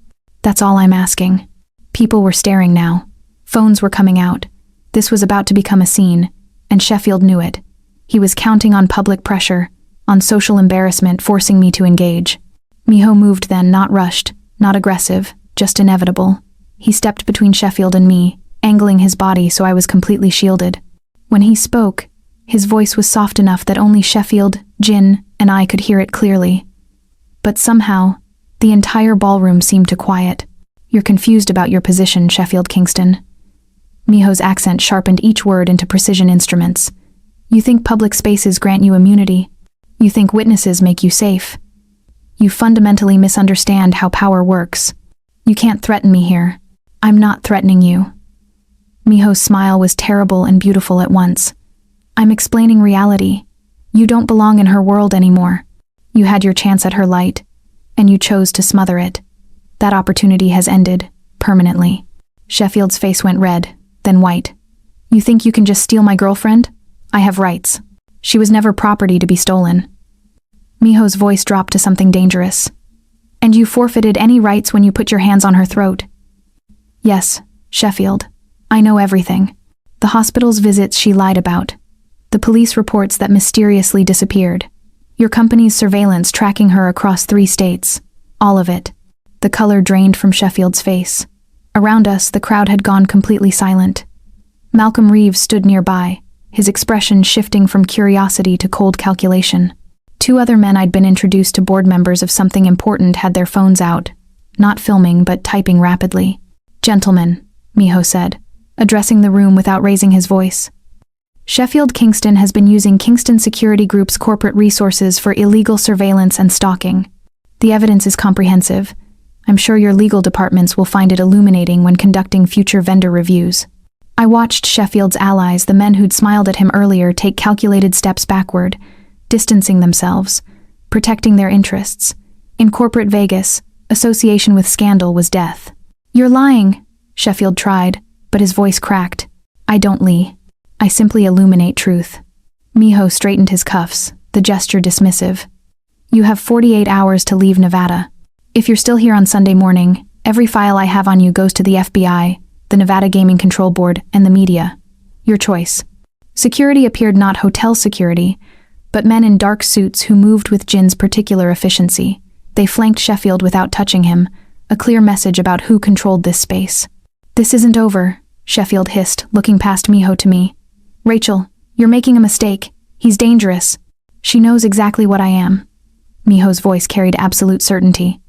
A: That's all I'm asking." People were staring now. Phones were coming out. This was about to become a scene, and Sheffield knew it. He was counting on public pressure, on social embarrassment forcing me to engage. Miho moved then, not rushed, not aggressive, just inevitable. He stepped between Sheffield and me, angling his body so I was completely shielded. When he spoke, his voice was soft enough that only Sheffield, Jin, and I could hear it clearly. But somehow, the entire ballroom seemed to quiet. "You're confused about your position, Sheffield Kingston." Miho's accent sharpened each word into precision instruments. "You think public spaces grant you immunity. You think witnesses make you safe. You fundamentally misunderstand how power works. You can't threaten me here. I'm not threatening you." Miho's smile was terrible and beautiful at once. "I'm explaining reality. You don't belong in her world anymore. You had your chance at her light, and you chose to smother it. That opportunity has ended, permanently." Sheffield's face went red, then white. "You think you can just steal my girlfriend? I have rights. She was never property to be stolen." Miho's voice dropped to something dangerous. "And you forfeited any rights when you put your hands on her throat?" "Yes, Sheffield. I know everything. The hospital's visits she lied about. The police reports that mysteriously disappeared. Your company's surveillance tracking her across 3 states. All of it." The color drained from Sheffield's face. Around us, the crowd had gone completely silent. Malcolm Reeves stood nearby, his expression shifting from curiosity to cold calculation. 2 other men I'd been introduced to board members of something important had their phones out, not filming but typing rapidly. "Gentlemen," Miho said, addressing the room without raising his voice. "Sheffield Kingston has been using Kingston Security Group's corporate resources for illegal surveillance and stalking. The evidence is comprehensive. I'm sure your legal departments will find it illuminating when conducting future vendor reviews." I watched Sheffield's allies, the men who'd smiled at him earlier, take calculated steps backward, distancing themselves, protecting their interests. In corporate Vegas, association with scandal was death. "You're lying," Sheffield tried, but his voice cracked. "I don't lie. I simply illuminate truth." Miho straightened his cuffs, the gesture dismissive. "You have 48 hours to leave Nevada. If you're still here on Sunday morning, every file I have on you goes to the FBI, the Nevada Gaming Control Board, and the media. Your choice." Security appeared not hotel security, but men in dark suits who moved with Jin's particular efficiency. They flanked Sheffield without touching him, a clear message about who controlled this space. "This isn't over," Sheffield hissed, looking past Miho to me. "Rachel, you're making a mistake. He's dangerous." "She knows exactly what I am." Miho's voice carried absolute certainty.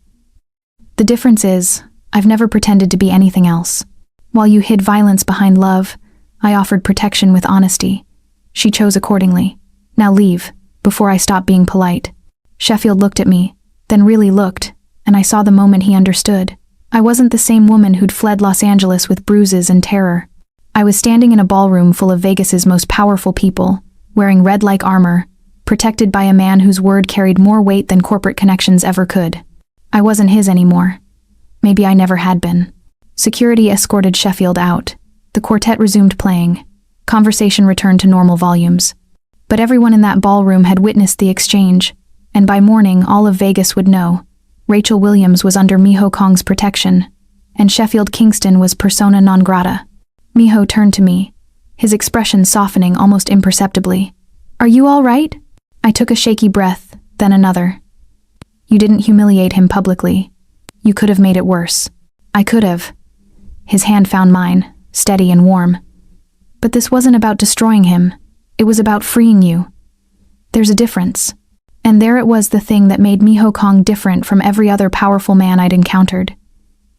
A: "The difference is, I've never pretended to be anything else. While you hid violence behind love, I offered protection with honesty. She chose accordingly. Now leave, before I stop being polite." Sheffield looked at me, then really looked, and I saw the moment he understood. I wasn't the same woman who'd fled Los Angeles with bruises and terror. I was standing in a ballroom full of Vegas's most powerful people, wearing red-like armor, protected by a man whose word carried more weight than corporate connections ever could. I wasn't his anymore. Maybe I never had been. Security escorted Sheffield out. The quartet resumed playing. Conversation returned to normal volumes. But everyone in that ballroom had witnessed the exchange, and by morning all of Vegas would know. Rachel Williams was under Miho Kong's protection, and Sheffield Kingston was persona non grata. Miho turned to me, his expression softening almost imperceptibly. "Are you all right?" I took a shaky breath, then another. "You didn't humiliate him publicly. You could have made it worse." "I could have." His hand found mine, steady and warm. "But this wasn't about destroying him. It was about freeing you. There's a difference." And there it was, the thing that made Miho Kong different from every other powerful man I'd encountered.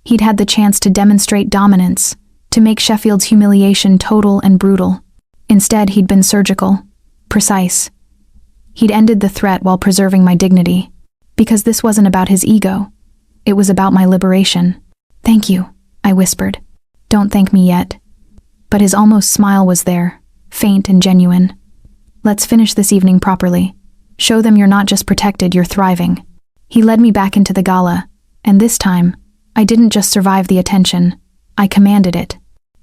A: He'd had the chance to demonstrate dominance, to make Sheffield's humiliation total and brutal. Instead, he'd been surgical, precise. He'd ended the threat while preserving my dignity. Because this wasn't about his ego. It was about my liberation. "Thank you," I whispered. "Don't thank me yet." But his almost smile was there, faint and genuine. "Let's finish this evening properly. Show them you're not just protected, you're thriving." He led me back into the gala, and this time, I didn't just survive the attention, I commanded it.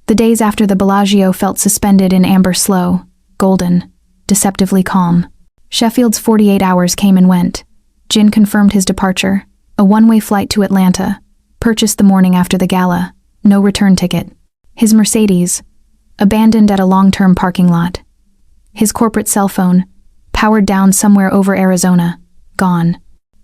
A: The days after the Bellagio felt suspended in amber slow, golden, deceptively calm. Sheffield's 48 hours came and went. Jin confirmed his departure, a one-way flight to Atlanta, purchased the morning after the gala, no return ticket. His Mercedes, abandoned at a long-term parking lot. His corporate cell phone, powered down somewhere over Arizona, gone.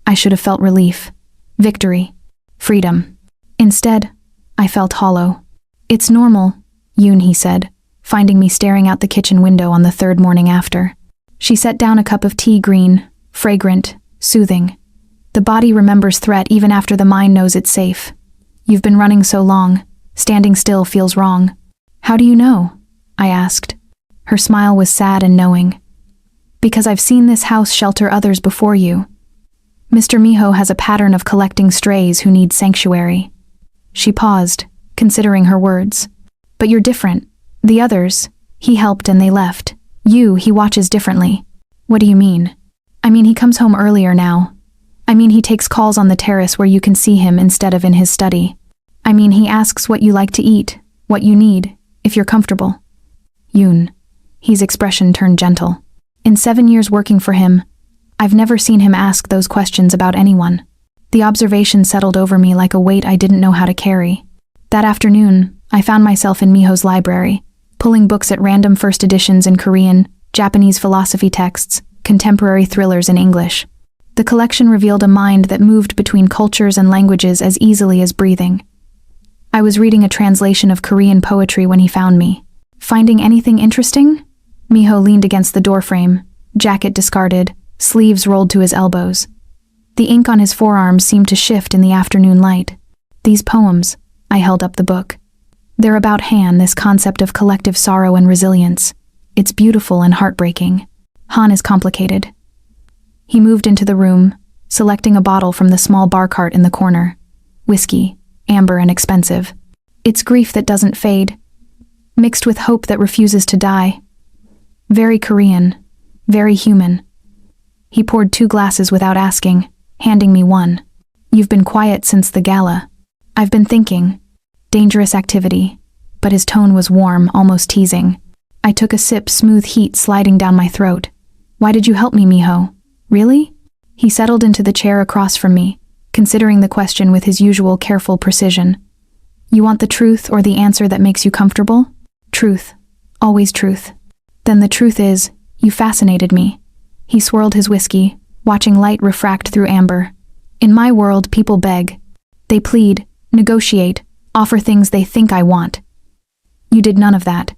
A: I should have felt relief, victory, freedom. Instead, I felt hollow. "It's normal," Yoon, he said, finding me staring out the kitchen window on the third morning after. She set down a cup of tea, green, fragrant, soothing. "The body remembers threat even after the mind knows it's safe. You've been running so long, standing still feels wrong." "How do you know?" I asked. Her smile was sad and knowing. "Because I've seen this house shelter others before you. Mr. Miho has a pattern of collecting strays who need sanctuary." She paused, considering her words. "But you're different. The others, he helped and they left. You, he watches differently." "What do you mean?" "I mean, he comes home earlier now. I mean, he takes calls on the terrace where you can see him instead of in his study. I mean, he asks what you like to eat, what you need, if you're comfortable." Yoon. His expression turned gentle. "In 7 years working for him, I've never seen him ask those questions about anyone." The observation settled over me like a weight I didn't know how to carry. That afternoon, I found myself in Miho's library, pulling books at random first editions in Korean, Japanese philosophy texts, contemporary thrillers in English. The collection revealed a mind that moved between cultures and languages as easily as breathing. I was reading a translation of Korean poetry when he found me. "Finding anything interesting?" Miho leaned against the doorframe, jacket discarded, sleeves rolled to his elbows. The ink on his forearms seemed to shift in the afternoon light. "These poems," I held up the book. "They're about Han, this concept of collective sorrow and resilience. It's beautiful and heartbreaking. Han is complicated." He moved into the room, selecting a bottle from the small bar cart in the corner. Whiskey, amber and expensive. "It's grief that doesn't fade, mixed with hope that refuses to die. Very Korean, very human." He poured 2 glasses without asking, handing me one. You've been quiet since the gala. I've been thinking. Dangerous activity. But his tone was warm, almost teasing. I took a sip, smooth heat sliding down my throat. Why did you help me, Miho? Really? He settled into the chair across from me, considering the question with his usual careful precision. You want the truth or the answer that makes you comfortable? Truth. Always truth. Then the truth is, you fascinated me. He swirled his whiskey, watching light refract through amber. In my world, people beg. They plead, negotiate, offer things they think I want. You did none of that.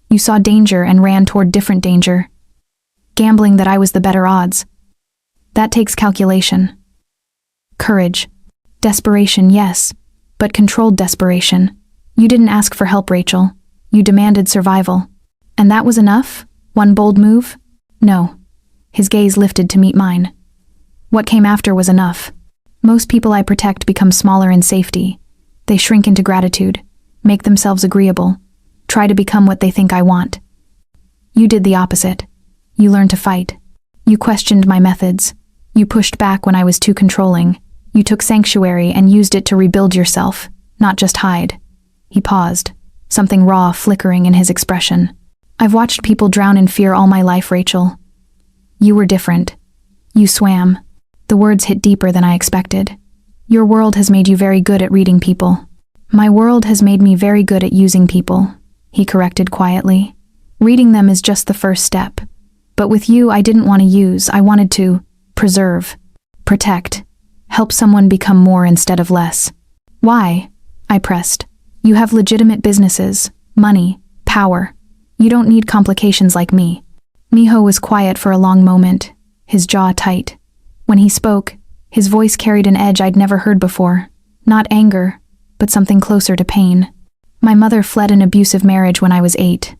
A: You saw danger and ran toward different danger, gambling that I was the better odds. That takes calculation. Courage. Desperation, yes, but controlled desperation. You didn't ask for help, Rachel. You demanded survival. And that was enough? One bold move? No. His gaze lifted to meet mine. What came after was enough. Most people I protect become smaller in safety. They shrink into gratitude, make themselves agreeable, try to become what they think I want. You did the opposite. You learned to fight. You questioned my methods. You pushed back when I was too controlling. You took sanctuary and used it to rebuild yourself, not just hide. He paused, something raw flickering in his expression. I've watched people drown in fear all my life, Rachel. You were different. You swam. The words hit deeper than I expected. Your world has made you very good at reading people. My world has made me very good at using people, he corrected quietly. Reading them is just the first step. But with you, I didn't want to use, I wanted to preserve, protect, help someone become more instead of less. Why? I pressed. You have legitimate businesses, money, power. You don't need complications like me. Miho was quiet for a long moment, his jaw tight. When he spoke, his voice carried an edge I'd never heard before. Not anger, but something closer to pain. My mother fled an abusive marriage when I was 8.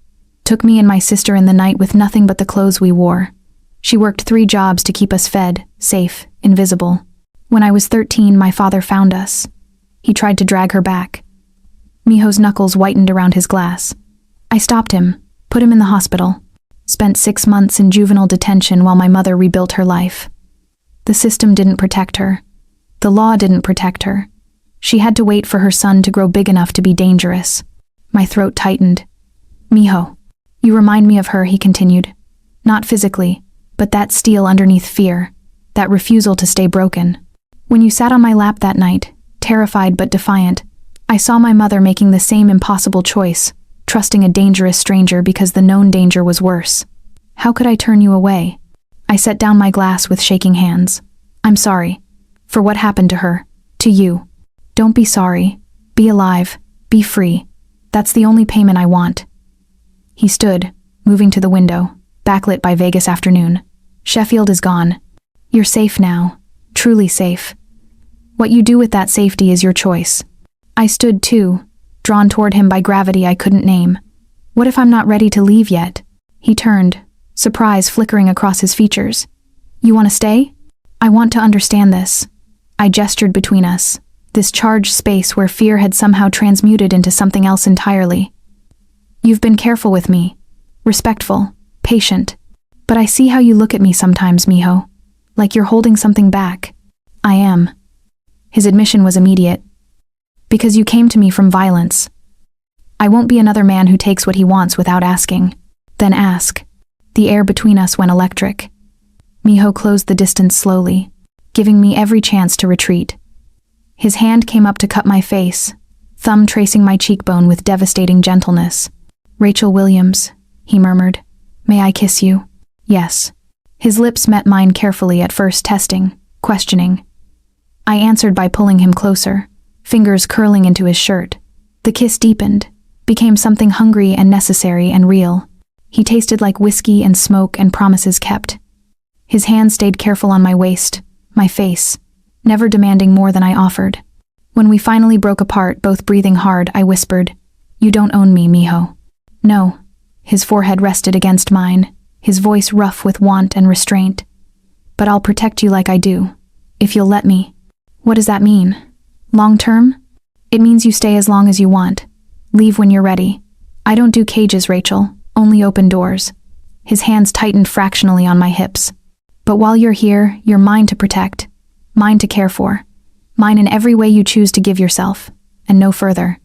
A: Took me and my sister in the night with nothing but the clothes we wore. She worked 3 jobs to keep us fed, safe, invisible. When I was 13, my father found us. He tried to drag her back. Miho's knuckles whitened around his glass. I stopped him, put him in the hospital. Spent 6 months in juvenile detention while my mother rebuilt her life. The system didn't protect her. The law didn't protect her. She had to wait for her son to grow big enough to be dangerous. My throat tightened. Miho. You remind me of her, he continued. Not physically, but that steel underneath fear, that refusal to stay broken. When you sat on my lap that night, terrified but defiant, I saw my mother making the same impossible choice, trusting a dangerous stranger because the known danger was worse. How could I turn you away? I set down my glass with shaking hands. I'm sorry. For what happened to her. To you. Don't be sorry. Be alive. Be free. That's the only payment I want. He stood, moving to the window, backlit by Vegas afternoon. Sheffield is gone. You're safe now. Truly safe. What you do with that safety is your choice. I stood too, drawn toward him by gravity I couldn't name. What if I'm not ready to leave yet? He turned, surprise flickering across his features. You want to stay? I want to understand this. I gestured between us, this charged space where fear had somehow transmuted into something else entirely. You've been careful with me, respectful, patient, but I see how you look at me sometimes, Miho, like you're holding something back. I am. His admission was immediate. Because you came to me from violence. I won't be another man who takes what he wants without asking. Then ask. The air between us went electric. Miho closed the distance slowly, giving me every chance to retreat. His hand came up to cut my face, thumb tracing my cheekbone with devastating gentleness. Rachel Williams, he murmured. May I kiss you? Yes. His lips met mine carefully, at first testing, questioning. I answered by pulling him closer, fingers curling into his shirt. The kiss deepened, became something hungry and necessary and real. He tasted like whiskey and smoke and promises kept. His hand stayed careful on my waist, my face, never demanding more than I offered. When we finally broke apart, both breathing hard, I whispered, You don't own me, Miho. No. His forehead rested against mine, his voice rough with want and restraint. But I'll protect you like I do, if you'll let me. What does that mean? Long term? It means you stay as long as you want. Leave when you're ready. I don't do cages, Rachel, only open doors. His hands tightened fractionally on my hips. But while you're here, you're mine to protect, mine to care for, mine in every way you choose to give yourself, and no further.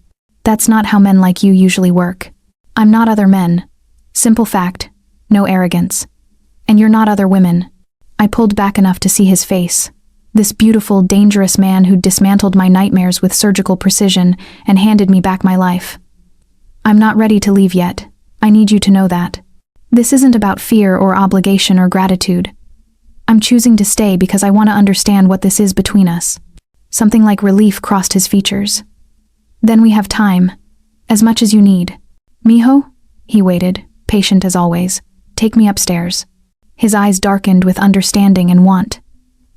A: That's not how men like you usually work. I'm not other men. Simple fact, no arrogance. And you're not other women. I pulled back enough to see his face. This beautiful, dangerous man who'd dismantled my nightmares with surgical precision and handed me back my life. I'm not ready to leave yet. I need you to know that. This isn't about fear or obligation or gratitude. I'm choosing to stay because I want to understand what this is between us. Something like relief crossed his features. Then we have time. As much as you need. Miho? He waited, patient as always. Take me upstairs. His eyes darkened with understanding and want.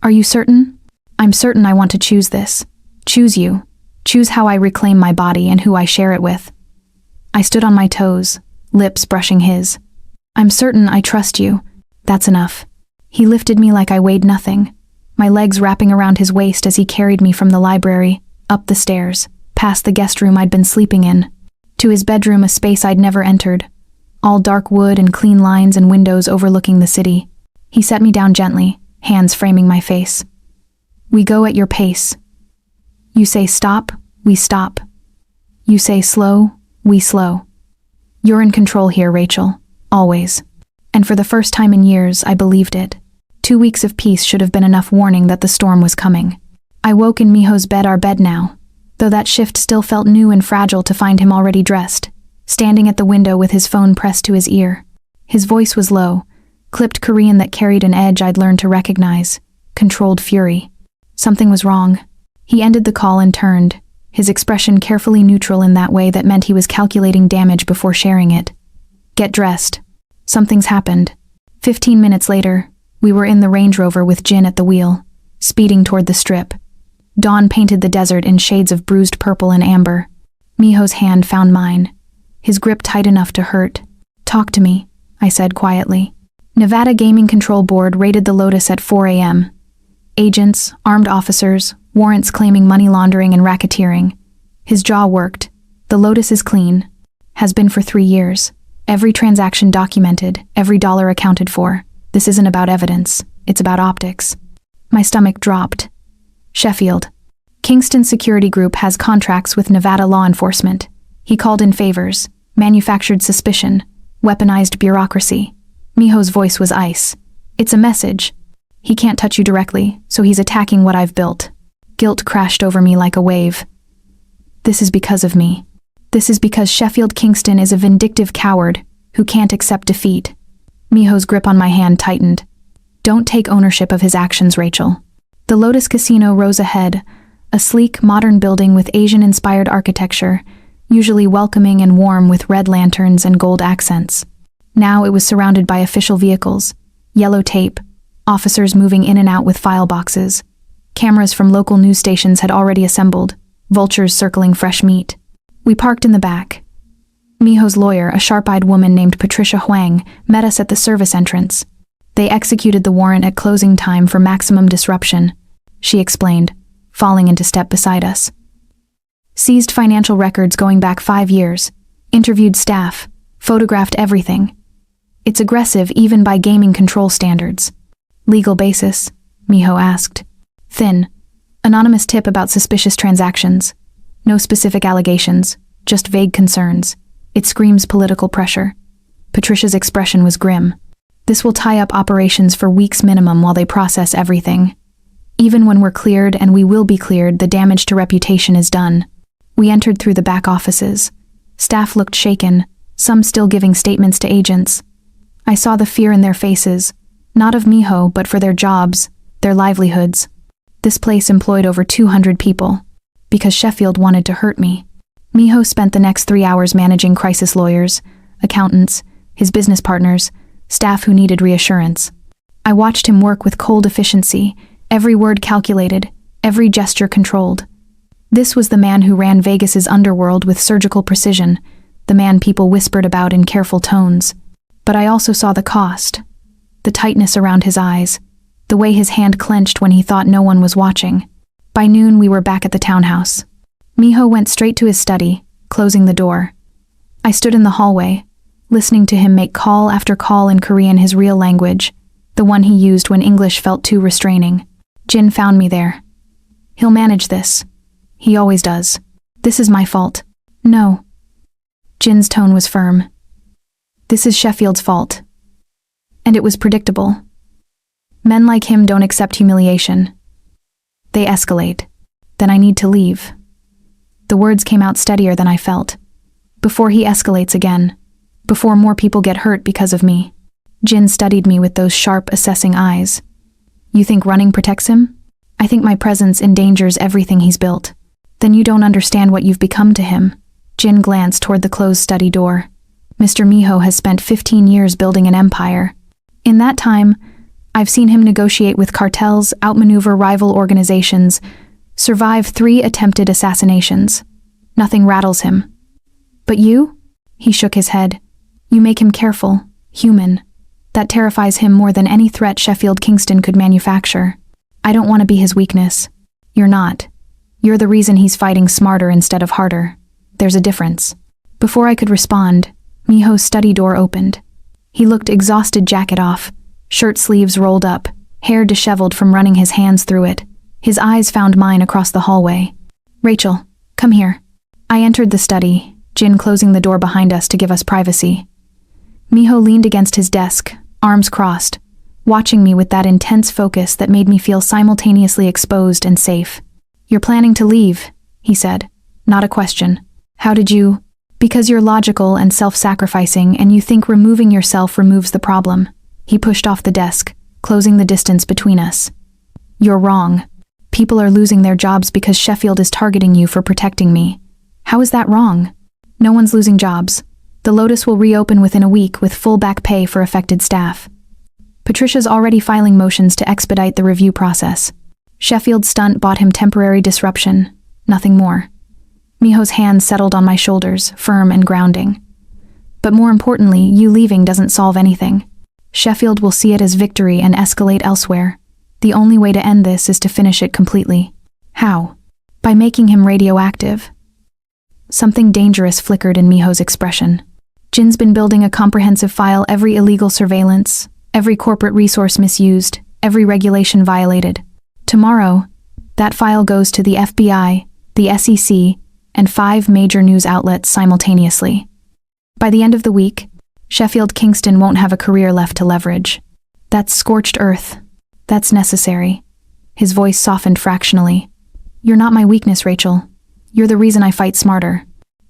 A: Are you certain? I'm certain I want to choose this. Choose you. Choose how I reclaim my body and who I share it with. I stood on my toes, lips brushing his. I'm certain I trust you. That's enough. He lifted me like I weighed nothing, my legs wrapping around his waist as he carried me from the library, up the stairs, past the guest room I'd been sleeping in, to his bedroom, a space I'd never entered, all dark wood and clean lines and windows overlooking the city. He set me down gently, hands framing my face. We go at your pace. You say stop, we stop. You say slow, we slow. You're in control here, Rachel, always. And for the first time in years, I believed it. 2 weeks of peace should have been enough warning that the storm was coming. I woke in Miho's bed, our bed now, though that shift still felt new and fragile to find him already dressed, standing at the window with his phone pressed to his ear. His voice was low, clipped Korean that carried an edge I'd learned to recognize, controlled fury. Something was wrong. He ended the call and turned, his expression carefully neutral in that way that meant he was calculating damage before sharing it. Get dressed. Something's happened. 15 minutes later, we were in the Range Rover with Jin at the wheel, speeding toward the strip. Dawn painted the desert in shades of bruised purple and amber. Miho's hand found mine, his grip tight enough to hurt. Talk to me, I said quietly. Nevada Gaming Control Board raided the Lotus at 4 a.m. Agents, armed officers, warrants claiming money laundering and racketeering. His jaw worked. The Lotus is clean. Has been for 3 years. Every transaction documented, every dollar accounted for. This isn't about evidence, it's about optics. My stomach dropped. Sheffield. Kingston Security Group has contracts with Nevada law enforcement. He called in favors, manufactured suspicion, weaponized bureaucracy. Miho's voice was ice. It's a message. He can't touch you directly, so he's attacking what I've built. Guilt crashed over me like a wave. This is because of me. This is because Sheffield Kingston is a vindictive coward who can't accept defeat. Miho's grip on my hand tightened. Don't take ownership of his actions, Rachel. The Lotus Casino rose ahead, a sleek, modern building with Asian-inspired architecture, usually welcoming and warm with red lanterns and gold accents. Now it was surrounded by official vehicles, yellow tape, officers moving in and out with file boxes. Cameras from local news stations had already assembled, vultures circling fresh meat. We parked in the back. Miho's lawyer, a sharp-eyed woman named Patricia Huang, met us at the service entrance. They executed the warrant at closing time for maximum disruption, she explained, falling into step beside us. Seized financial records going back 5 years, interviewed staff, photographed everything. It's aggressive even by gaming control standards. Legal basis? Miho asked. Thin. Anonymous tip about suspicious transactions. No specific allegations, just vague concerns. It screams political pressure. Patricia's expression was grim. This will tie up operations for weeks minimum while they process everything. Even when we're cleared, and we will be cleared, the damage to reputation is done. We entered through the back offices. Staff looked shaken, some still giving statements to agents. I saw the fear in their faces, not of Miho, but for their jobs, their livelihoods. This place employed over 200 people. Because Sheffield wanted to hurt me. Miho spent the next 3 hours managing crisis lawyers, accountants, his business partners, staff who needed reassurance. I watched him work with cold efficiency, every word calculated, every gesture controlled. This was the man who ran Vegas's underworld with surgical precision, the man people whispered about in careful tones. But I also saw the cost, the tightness around his eyes, the way his hand clenched when he thought no one was watching. By noon, we were back at the townhouse. Miho went straight to his study, closing the door. I stood in the hallway, listening to him make call after call in Korean, his real language, the one he used when English felt too restraining. Jin found me there. He'll manage this. He always does. This is my fault. No. Jin's tone was firm. This is Sheffield's fault. And it was predictable. Men like him don't accept humiliation. They escalate. Then I need to leave. The words came out steadier than I felt. Before he escalates again. Before more people get hurt because of me. Jin studied me with those sharp, assessing eyes. You think running protects him? I think my presence endangers everything he's built. Then you don't understand what you've become to him. Jin glanced toward the closed study door. Mr. Miho has spent 15 years building an empire. In that time, I've seen him negotiate with cartels, outmaneuver rival organizations, survive 3 attempted assassinations. Nothing rattles him. But you? He shook his head. You make him careful, human. That terrifies him more than any threat Sheffield Kingston could manufacture. I don't want to be his weakness. You're not. You're the reason he's fighting smarter instead of harder. There's a difference. Before I could respond, Miho's study door opened. He looked exhausted, jacket off, shirt sleeves rolled up, hair disheveled from running his hands through it. His eyes found mine across the hallway. Rachel, come here. I entered the study, Jin closing the door behind us to give us privacy. Miho leaned against his desk, arms crossed, watching me with that intense focus that made me feel simultaneously exposed and safe. You're planning to leave, he said. Not a question. How did you? Because you're logical and self-sacrificing and you think removing yourself removes the problem. He pushed off the desk, closing the distance between us. You're wrong. People are losing their jobs because Sheffield is targeting you for protecting me. How is that wrong? No one's losing jobs. The Lotus will reopen within a week with full back pay for affected staff. Patricia's already filing motions to expedite the review process. Sheffield's stunt bought him temporary disruption, nothing more. Miho's hands settled on my shoulders, firm and grounding. But more importantly, you leaving doesn't solve anything. Sheffield will see it as victory and escalate elsewhere. The only way to end this is to finish it completely. How? By making him radioactive. Something dangerous flickered in Miho's expression. Jin's been building a comprehensive file, every illegal surveillance, every corporate resource misused, every regulation violated. Tomorrow, that file goes to the FBI, the SEC, and 5 major news outlets simultaneously. By the end of the week, Sheffield Kingston won't have a career left to leverage. That's scorched earth. That's necessary. His voice softened fractionally. You're not my weakness, Rachel. You're the reason I fight smarter.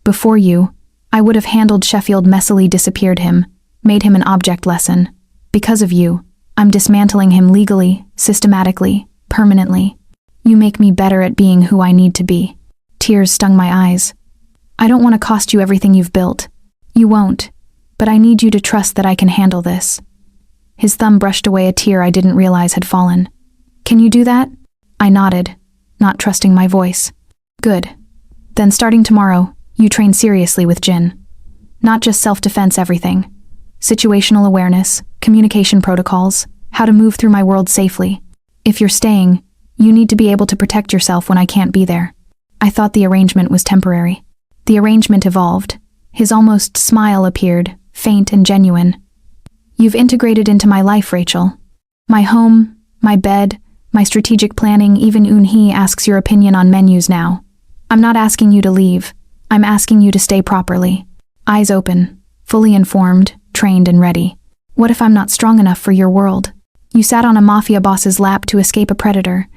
A: Before you, I would have handled Sheffield messily, disappeared him, made him an object lesson. Because of you, I'm dismantling him legally, systematically, permanently. You make me better at being who I need to be. Tears stung my eyes. I don't want to cost you everything you've built. You won't, but I need you to trust that I can handle this. His thumb brushed away a tear I didn't realize had fallen. Can you do that? I nodded, not trusting my voice. Good. Then starting tomorrow, you train seriously with Jin. Not just self-defense, everything. Situational awareness, communication protocols, how to move through my world safely. If you're staying, you need to be able to protect yourself when I can't be there. I thought the arrangement was temporary. The arrangement evolved. His almost smile appeared, faint and genuine. You've integrated into my life, Rachel. My home, my bed, my strategic planning, even Eunhee asks your opinion on menus now. I'm not asking you to leave. I'm asking you to stay properly. Eyes open, fully informed, trained and ready. What if I'm not strong enough for your world? You sat on a mafia boss's lap to escape a predator.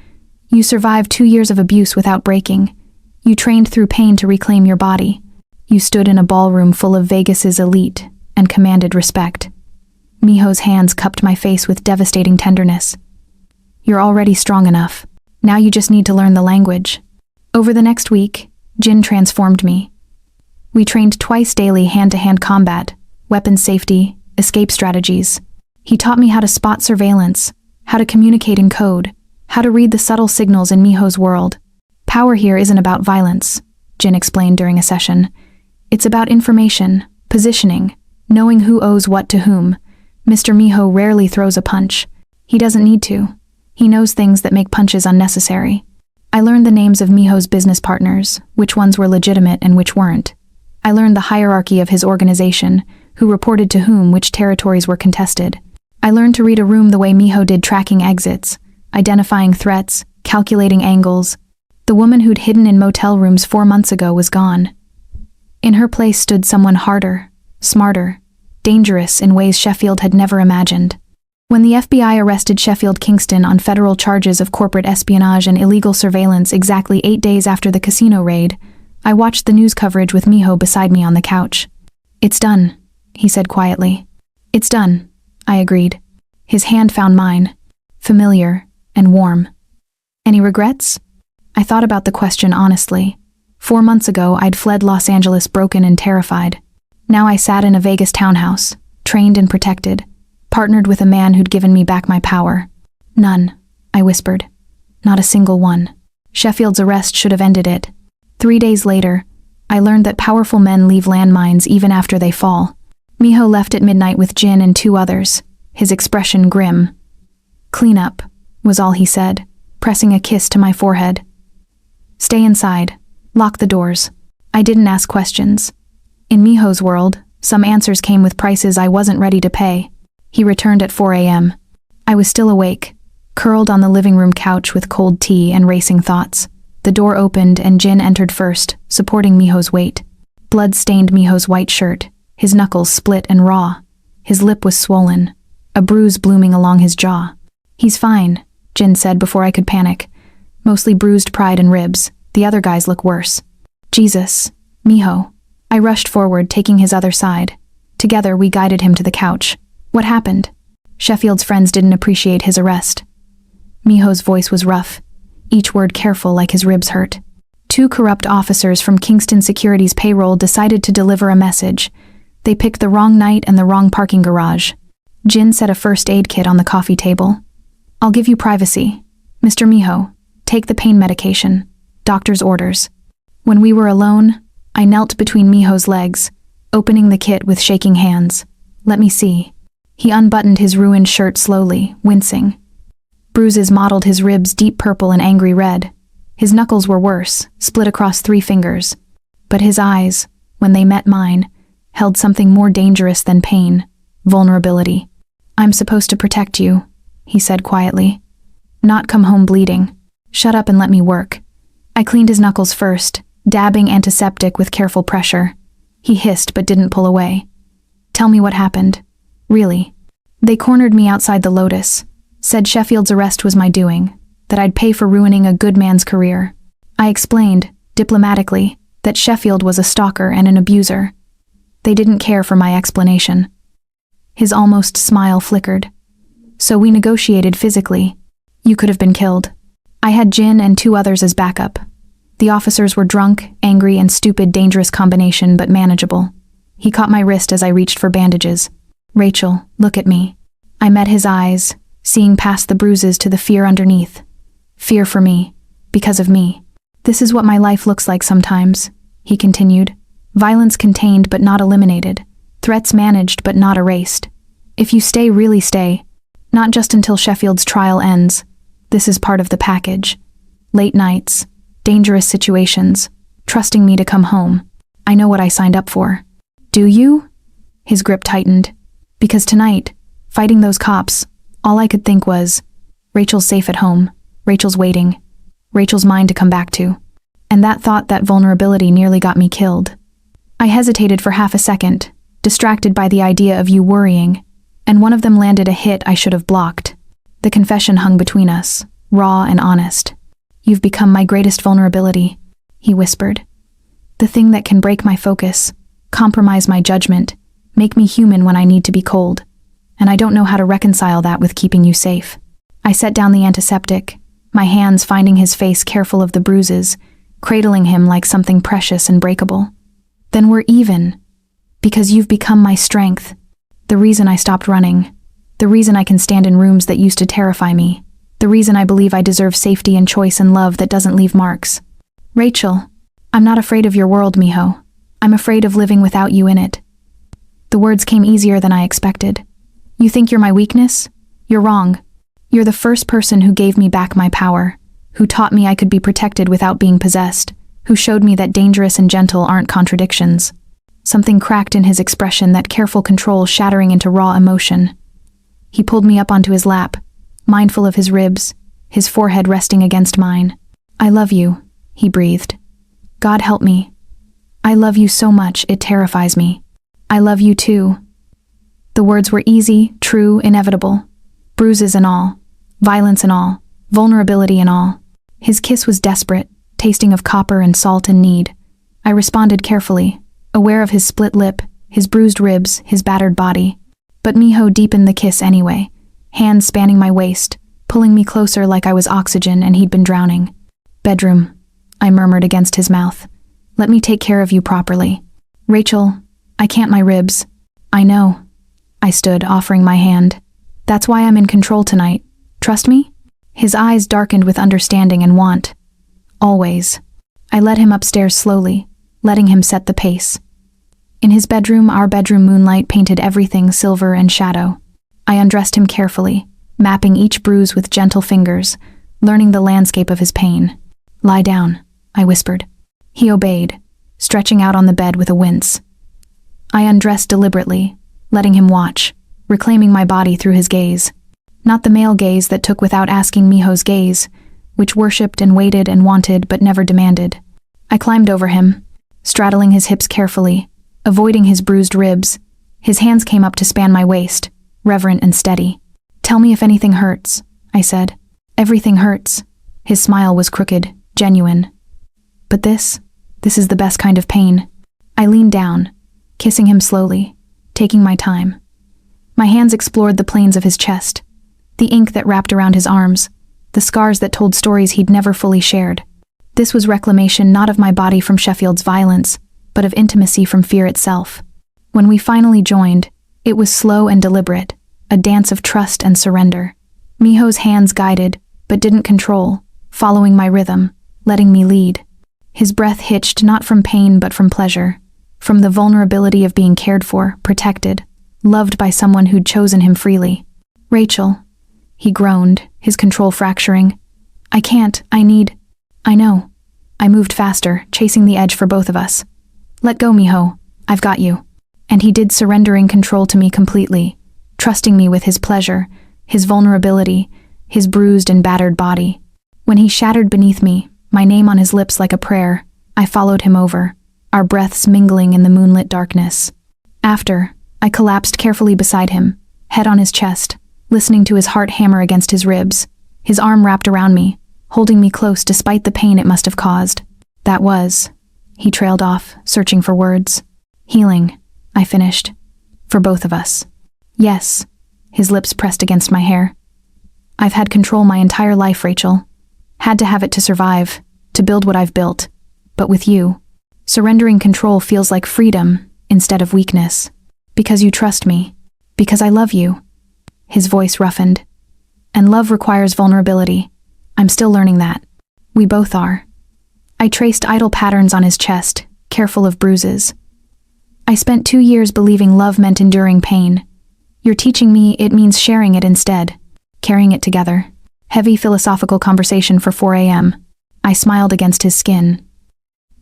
A: You survived 2 years of abuse without breaking. You trained through pain to reclaim your body. You stood in a ballroom full of Vegas's elite and commanded respect. Miho's hands cupped my face with devastating tenderness. You're already strong enough. Now you just need to learn the language. Over the next week, Jin transformed me. We trained twice daily hand-to-hand combat, weapons safety, escape strategies. He taught me how to spot surveillance, how to communicate in code, how to read the subtle signals in Miho's world. Power here isn't about violence, Jin explained during a session. It's about information, positioning, knowing who owes what to whom. Mr. Miho rarely throws a punch. He doesn't need to. He knows things that make punches unnecessary. I learned the names of Miho's business partners, which ones were legitimate and which weren't. I learned the hierarchy of his organization, who reported to whom, which territories were contested. I learned to read a room the way Miho did, tracking exits, identifying threats, calculating angles. The woman who'd hidden in motel rooms 4 months ago was gone. In her place stood someone harder, smarter, dangerous in ways Sheffield had never imagined. When the FBI arrested Sheffield Kingston on federal charges of corporate espionage and illegal surveillance exactly 8 days after the casino raid, I watched the news coverage with Miho beside me on the couch. "It's done," he said quietly. "It's done," I agreed. His hand found mine, familiar and warm. "Any regrets?" I thought about the question honestly. 4 months ago, I'd fled Los Angeles broken and terrified. Now I sat in a Vegas townhouse, trained and protected, partnered with a man who'd given me back my power. "None," I whispered. "Not a single one. Sheffield's arrest should have ended it." 3 days later, I learned that powerful men leave landmines even after they fall. Miho left at midnight with Jin and 2 others, his expression grim. "Clean up," was all he said, pressing a kiss to my forehead. "Stay inside. Lock the doors." I didn't ask questions. In Miho's world, some answers came with prices I wasn't ready to pay. He returned at 4 a.m. I was still awake, curled on the living room couch with cold tea and racing thoughts. The door opened and Jin entered first, supporting Miho's weight. Blood stained Miho's white shirt, his knuckles split and raw. His lip was swollen, a bruise blooming along his jaw. "He's fine," Jin said before I could panic. "Mostly bruised pride and ribs. The other guys look worse." "Jesus, Miho." I rushed forward, taking his other side. Together, we guided him to the couch. "What happened?" Sheffield's friends didn't appreciate his arrest. Miho's voice was rough, each word careful like his ribs hurt. 2 corrupt officers from Kingston Security's payroll decided to deliver a message. They picked the wrong night and the wrong parking garage. Jin set a first aid kit on the coffee table. "I'll give you privacy. Mr. Miho, take the pain medication. Doctor's orders." When we were alone, I knelt between Miho's legs, opening the kit with shaking hands. "Let me see." He unbuttoned his ruined shirt slowly, wincing. Bruises mottled his ribs deep purple and angry red. His knuckles were worse, split across 3 fingers. But his eyes, when they met mine, held something more dangerous than pain, vulnerability. "I'm supposed to protect you," he said quietly. "Not come home bleeding. Shut up and let me work." I cleaned his knuckles first, dabbing antiseptic with careful pressure. He hissed but didn't pull away. "Tell me what happened. Really." "They cornered me outside the Lotus, said Sheffield's arrest was my doing, that I'd pay for ruining a good man's career." I explained, diplomatically, that Sheffield was a stalker and an abuser. They didn't care for my explanation. His almost smile flickered. "So we negotiated physically. You could have been killed. I had Jin and 2 others as backup. The officers were drunk, angry, and stupid, dangerous combination, but manageable." He caught my wrist as I reached for bandages. "Rachel, look at me." I met his eyes, seeing past the bruises to the fear underneath. Fear for me, because of me. "This is what my life looks like sometimes," he continued. "Violence contained but not eliminated. Threats managed but not erased. If you stay, really stay. Not just until Sheffield's trial ends. This is part of the package. Late nights, dangerous situations, trusting me to come home. I know what I signed up for." "Do you?" His grip tightened. "Because tonight, fighting those cops, all I could think was, Rachel's safe at home. Rachel's waiting. Rachel's mine to come back to." And that thought, that vulnerability, nearly got me killed. I hesitated for half a second, distracted by the idea of you worrying, and one of them landed a hit I should have blocked. The confession hung between us, raw and honest. "You've become my greatest vulnerability," he whispered. "The thing that can break my focus, compromise my judgment, make me human when I need to be cold. And I don't know how to reconcile that with keeping you safe." I set down the antiseptic, my hands finding his face, careful of the bruises, cradling him like something precious and breakable. "Then we're even. Because you've become my strength. The reason I stopped running. The reason I can stand in rooms that used to terrify me. The reason I believe I deserve safety and choice and love that doesn't leave marks. Rachel, I'm not afraid of your world, Miho. I'm afraid of living without you in it." The words came easier than I expected. "You think you're my weakness? You're wrong. You're the first person who gave me back my power, who taught me I could be protected without being possessed, who showed me that dangerous and gentle aren't contradictions." Something cracked in his expression, that careful control shattering into raw emotion. He pulled me up onto his lap, mindful of his ribs, his forehead resting against mine. "I love you," he breathed. "God help me. I love you so much, it terrifies me. I love you too." The words were easy, true, inevitable. Bruises and all, violence and all, vulnerability and all. His kiss was desperate, tasting of copper and salt and need. I responded carefully, aware of his split lip, his bruised ribs, his battered body. But Miho deepened the kiss anyway, hands spanning my waist, pulling me closer like I was oxygen and he'd been drowning. "Bedroom," I murmured against his mouth. "Let me take care of you properly." "Rachel, I can't, my ribs." "I know." I stood, offering my hand. "That's why I'm in control tonight. Trust me?" His eyes darkened with understanding and want. "Always." I led him upstairs slowly, letting him set the pace. In his bedroom, our bedroom moonlight painted everything silver and shadow. I undressed him carefully, mapping each bruise with gentle fingers, learning the landscape of his pain. "Lie down," I whispered. He obeyed, stretching out on the bed with a wince. I undressed deliberately, letting him watch, reclaiming my body through his gaze. Not the male gaze that took without asking Miho's gaze, which worshipped and waited and wanted but never demanded. I climbed over him, straddling his hips carefully, avoiding his bruised ribs. His hands came up to span my waist, reverent and steady. "Tell me if anything hurts," I said. "Everything hurts." His smile was crooked, genuine. "But this is the best kind of pain." I leaned down, kissing him slowly, taking my time. My hands explored the planes of his chest, the ink that wrapped around his arms, the scars that told stories he'd never fully shared. This was reclamation not of my body from Sheffield's violence, but of intimacy from fear itself. When we finally joined, it was slow and deliberate, a dance of trust and surrender. Miho's hands guided, but didn't control, following my rhythm, letting me lead. His breath hitched not from pain but from pleasure, from the vulnerability of being cared for, protected, loved by someone who'd chosen him freely. "Rachel," he groaned, his control fracturing. "I can't, I need—" "I know." I moved faster, chasing the edge for both of us. "Let go, Miho. I've got you." And he did, surrendering control to me completely, trusting me with his pleasure, his vulnerability, his bruised and battered body. When he shattered beneath me, my name on his lips like a prayer, I followed him over, our breaths mingling in the moonlit darkness. After, I collapsed carefully beside him, head on his chest, listening to his heart hammer against his ribs, his arm wrapped around me, holding me close despite the pain it must have caused. "That was," he trailed off, searching for words. "Healing," I finished. "For both of us." "Yes." His lips pressed against my hair. "I've had control my entire life, Rachel. Had to have it to survive, to build what I've built. But with you, surrendering control feels like freedom instead of weakness. Because you trust me. Because I love you." His voice roughened. "And love requires vulnerability. I'm still learning that. We both are." I traced idle patterns on his chest, careful of bruises. "I spent 2 years believing love meant enduring pain. You're teaching me it means sharing it instead, carrying it together." Heavy philosophical conversation for 4 a.m. I smiled against his skin.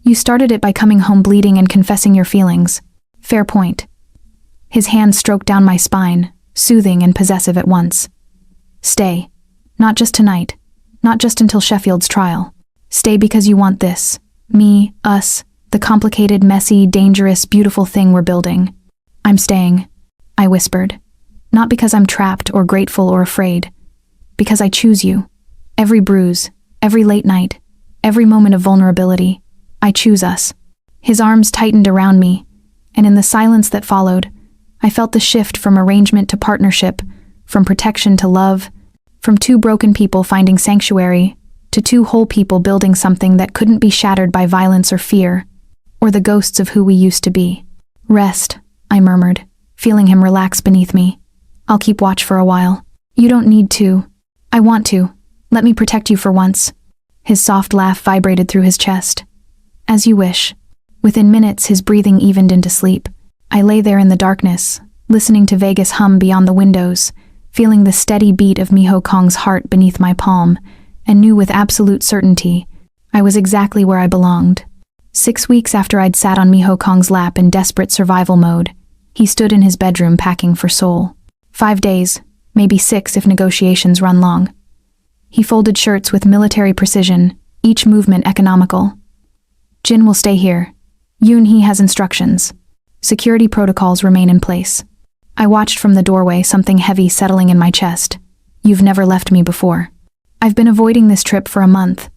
A: "You started it by coming home bleeding and confessing your feelings. Fair point." His hand stroked down my spine, soothing and possessive at once. "Stay. Not just tonight. Not just until Sheffield's trial. Stay because you want this. Me, us, the complicated, messy, dangerous, beautiful thing we're building." "I'm staying," I whispered. "Not because I'm trapped or grateful or afraid. Because I choose you. Every bruise, every late night, every moment of vulnerability. I choose us." His arms tightened around me, and in the silence that followed, I felt the shift from arrangement to partnership, from protection to love, from 2 broken people finding sanctuary to 2 whole people building something that couldn't be shattered by violence or fear, or the ghosts of who we used to be. "Rest," I murmured, feeling him relax beneath me. "I'll keep watch for a while." "You don't need to." "I want to. Let me protect you for once." His soft laugh vibrated through his chest. "As you wish." Within minutes, his breathing evened into sleep. I lay there in the darkness, listening to Vegas hum beyond the windows, feeling the steady beat of Miho Kong's heart beneath my palm, and knew with absolute certainty I was exactly where I belonged. 6 weeks after I'd sat on Miho Kong's lap in desperate survival mode, he stood in his bedroom packing for Seoul. 5 days, maybe 6 if negotiations run long. He folded shirts with military precision, each movement economical. Jin will stay here. Yoon-hee has instructions. Security protocols remain in place. I watched from the doorway, something heavy settling in my chest. You've never left me before. I've been avoiding this trip for a month.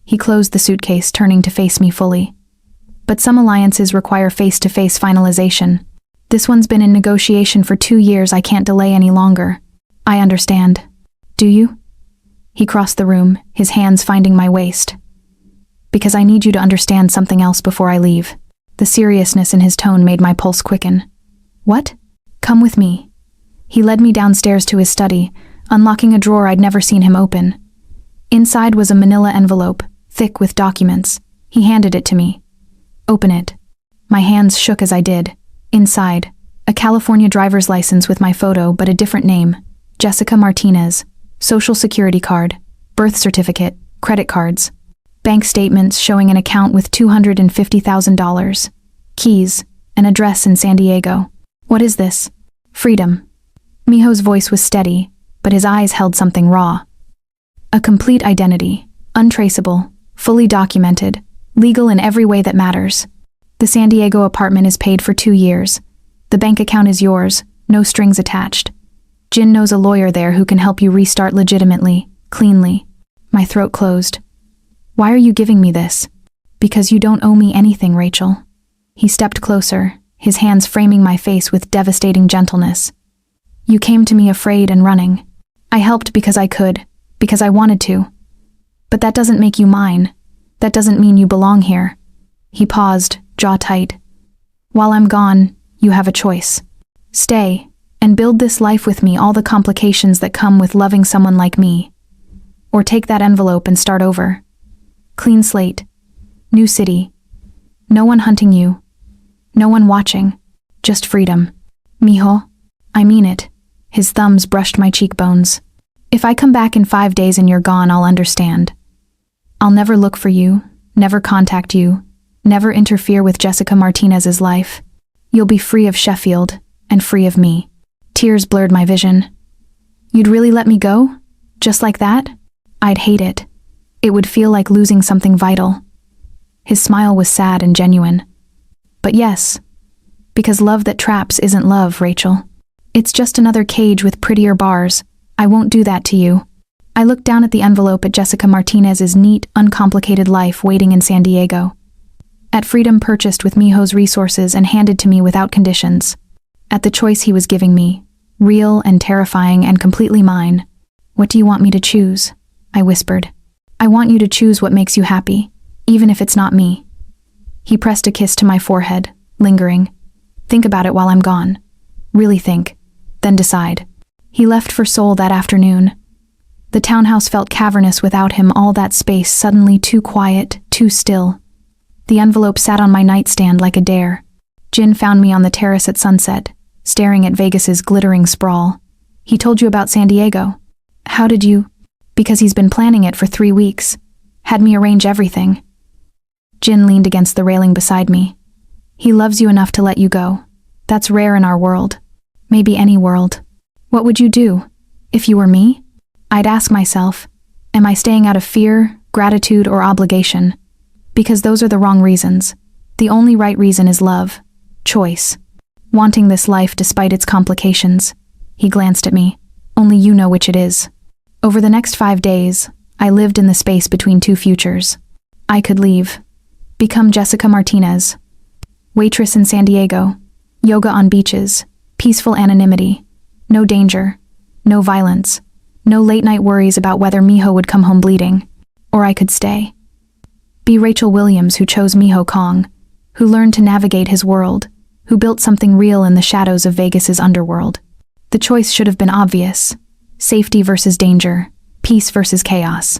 A: He closed the suitcase, turning to face me fully. But some alliances require face-to-face finalization. This one's been in negotiation for 2 years. I can't delay any longer. I understand. Do you? He crossed the room, his hands finding my waist. Because I need you to understand something else before I leave. The seriousness in his tone made my pulse quicken. What? Come with me. He led me downstairs to his study, unlocking a drawer I'd never seen him open. Inside was a manila envelope, thick with documents. He handed it to me. Open it. My hands shook as I did. Inside, a California driver's license with my photo but a different name. Jessica Martinez. Social security card, birth certificate, credit cards. Bank statements showing an account with $250,000. Keys, an address in San Diego. What is this? Freedom. Miho's voice was steady, but his eyes held something raw. A complete identity, untraceable, fully documented, legal in every way that matters. The San Diego apartment is paid for 2 years. The bank account is yours, no strings attached. Jin knows a lawyer there who can help you restart legitimately, cleanly. My throat closed. Why are you giving me this? Because you don't owe me anything, Rachel. He stepped closer, his hands framing my face with devastating gentleness. You came to me afraid and running. I helped because I could, because I wanted to. But that doesn't make you mine. That doesn't mean you belong here. He paused, jaw tight. While I'm gone, you have a choice. Stay, and build this life with me, all the complications that come with loving someone like me. Or take that envelope and start over. Clean slate. New city. No one hunting you. No one watching. Just freedom. Miho, I mean it. His thumbs brushed my cheekbones. If I come back in 5 days and you're gone, I'll understand. I'll never look for you, never contact you, never interfere with Jessica Martinez's life. You'll be free of Sheffield, and free of me. Tears blurred my vision. You'd really let me go? Just like that? I'd hate it. It would feel like losing something vital. His smile was sad and genuine. But yes, because love that traps isn't love, Rachel. It's just another cage with prettier bars. I won't do that to you. I looked down at the envelope at Jessica Martinez's neat, uncomplicated life waiting in San Diego. At freedom purchased with Miho's resources and handed to me without conditions. At the choice he was giving me, real and terrifying and completely mine. What do you want me to choose? I whispered. I want you to choose what makes you happy, even if it's not me. He pressed a kiss to my forehead, lingering. Think about it while I'm gone. Really think, then decide. He left for Seoul that afternoon. The townhouse felt cavernous without him, all that space suddenly too quiet, too still. The envelope sat on my nightstand like a dare. Jin found me on the terrace at sunset, staring at Vegas's glittering sprawl. He told you about San Diego. How did you? Because he's been planning it for 3 weeks. Had me arrange everything. Jin leaned against the railing beside me. He loves you enough to let you go. That's rare in our world. Maybe any world. What would you do? If you were me? I'd ask myself, am I staying out of fear, gratitude, or obligation? Because those are the wrong reasons. The only right reason is love. Choice. Wanting this life despite its complications. He glanced at me. Only you know which it is. Over the next 5 days, I lived in the space between 2 futures. I could leave. Become Jessica Martinez. Waitress in San Diego. Yoga on beaches. Peaceful anonymity. No danger. No violence. No late-night worries about whether Miho would come home bleeding. Or I could stay. Be Rachel Williams, who chose Miho Kong, who learned to navigate his world, who built something real in the shadows of Vegas's underworld. The choice should have been obvious. Safety versus danger, peace versus chaos.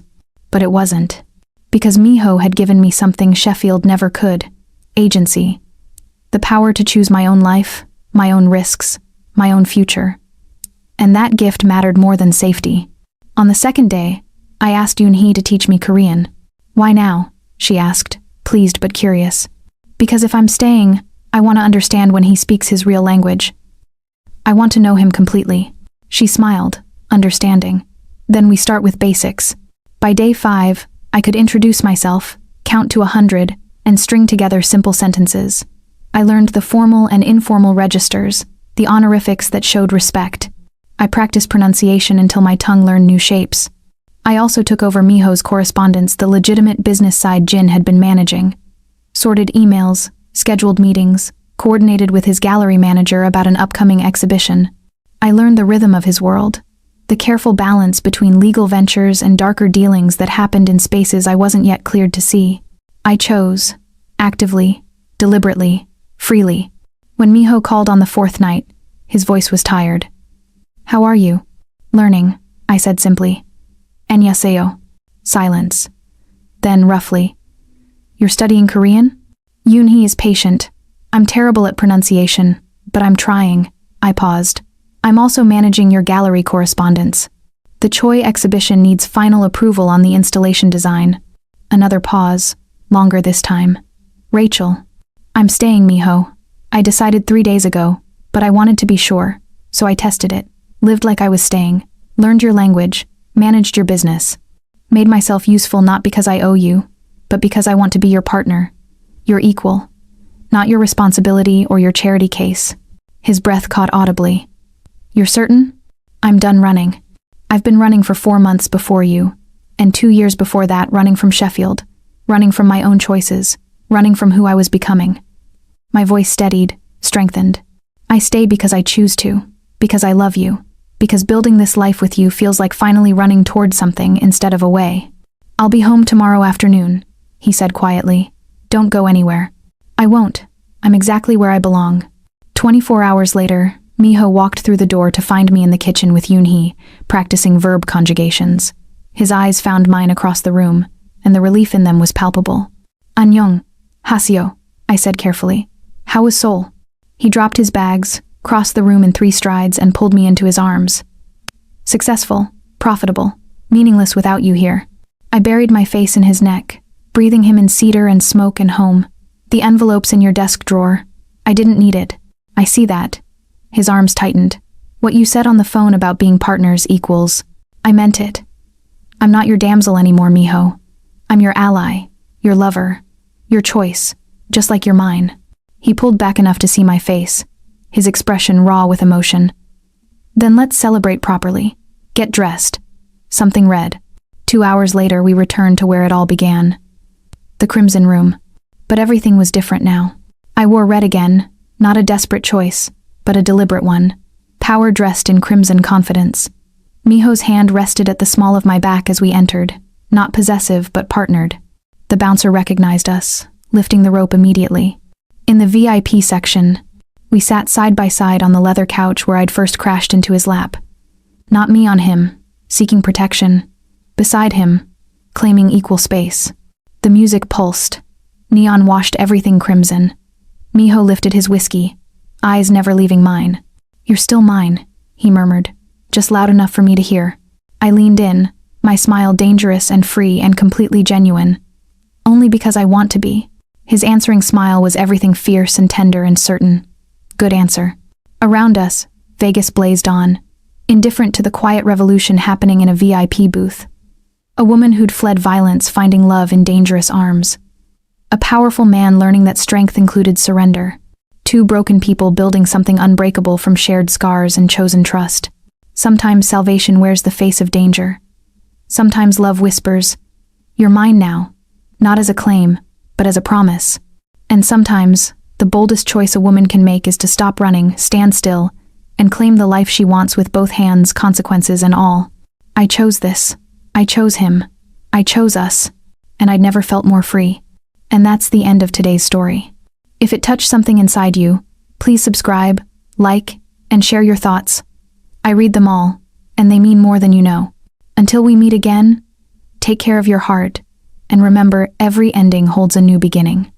A: But it wasn't. Because Miho had given me something Sheffield never could. Agency. The power to choose my own life, my own risks, my own future. And that gift mattered more than safety. On the 2nd day, I asked Yoon-hee to teach me Korean. Why now? She asked, pleased but curious. Because if I'm staying, I want to understand when he speaks his real language. I want to know him completely. She smiled, understanding. Then we start with basics. By day 5, I could introduce myself, count to 100, and string together simple sentences. I learned the formal and informal registers, the honorifics that showed respect. I practiced pronunciation until my tongue learned new shapes. I also took over Miho's correspondence, the legitimate business side Jin had been managing. Sorted emails, scheduled meetings, coordinated with his gallery manager about an upcoming exhibition. I learned the rhythm of his world, the careful balance between legal ventures and darker dealings that happened in spaces I wasn't yet cleared to see. I chose, actively, deliberately, freely. When Miho called on the 4th night, his voice was tired. "How are you?" "Learning," I said simply. "Annyeonghaseyo." Silence. Then, roughly, "You're studying Korean?" Yoonhee is patient. "I'm terrible at pronunciation, but I'm trying." I paused. "I'm also managing your gallery correspondence. The Choi exhibition needs final approval on the installation design." Another pause, longer this time. "Rachel." "I'm staying, Miho. I decided 3 days ago, but I wanted to be sure, so I tested it. Lived like I was staying, learned your language, managed your business. Made myself useful not because I owe you, but because I want to be your partner. Your equal. Not your responsibility or your charity case." His breath caught audibly. "You're certain?" "I'm done running. I've been running for 4 months before you, and 2 years before that running from Sheffield, running from my own choices, running from who I was becoming." My voice steadied, strengthened. "I stay because I choose to, because I love you, because building this life with you feels like finally running towards something instead of away." "I'll be home tomorrow afternoon," he said quietly. "Don't go anywhere." "I won't. I'm exactly where I belong." 24 hours later, Miho walked through the door to find me in the kitchen with Yoonhee, practicing verb conjugations. His eyes found mine across the room, and the relief in them was palpable. "Annyeong, Haseo," I said carefully. "How was Seoul?" He dropped his bags, crossed the room in 3 strides, and pulled me into his arms. "Successful, profitable, meaningless without you here." I buried my face in his neck, breathing him in cedar and smoke and home. "The envelope's in your desk drawer. I didn't need it. I see that." His arms tightened. "What you said on the phone about being partners equals. I meant it. I'm not your damsel anymore, Miho. I'm your ally, your lover, your choice, just like you're mine." He pulled back enough to see my face, his expression raw with emotion. "Then let's celebrate properly. Get dressed." Something red. 2 hours later, we returned to where it all began. The Crimson Room. But everything was different now. I wore red again, not a desperate choice, but a deliberate one. Power dressed in crimson confidence. Miho's hand rested at the small of my back as we entered, not possessive but partnered. The bouncer recognized us, lifting the rope immediately. In the VIP section, we sat side by side on the leather couch where I'd first crashed into his lap. Not me on him, seeking protection. Beside him, claiming equal space. The music pulsed. Neon washed everything crimson. Miho lifted his whiskey, eyes never leaving mine. "You're still mine," he murmured, just loud enough for me to hear. I leaned in, my smile dangerous and free and completely genuine. "Only because I want to be." His answering smile was everything fierce and tender and certain. Good answer. Around us, Vegas blazed on, indifferent to the quiet revolution happening in a VIP booth. A woman who'd fled violence finding love in dangerous arms. A powerful man learning that strength included surrender. 2 broken people building something unbreakable from shared scars and chosen trust. Sometimes salvation wears the face of danger. Sometimes love whispers, "You're mine now," not as a claim, but as a promise. And sometimes, the boldest choice a woman can make is to stop running, stand still, and claim the life she wants with both hands, consequences and all. I chose this. I chose him. I chose us. And I'd never felt more free. And that's the end of today's story. If it touched something inside you, please subscribe, like, and share your thoughts. I read them all, and they mean more than you know. Until we meet again, take care of your heart, and remember every ending holds a new beginning.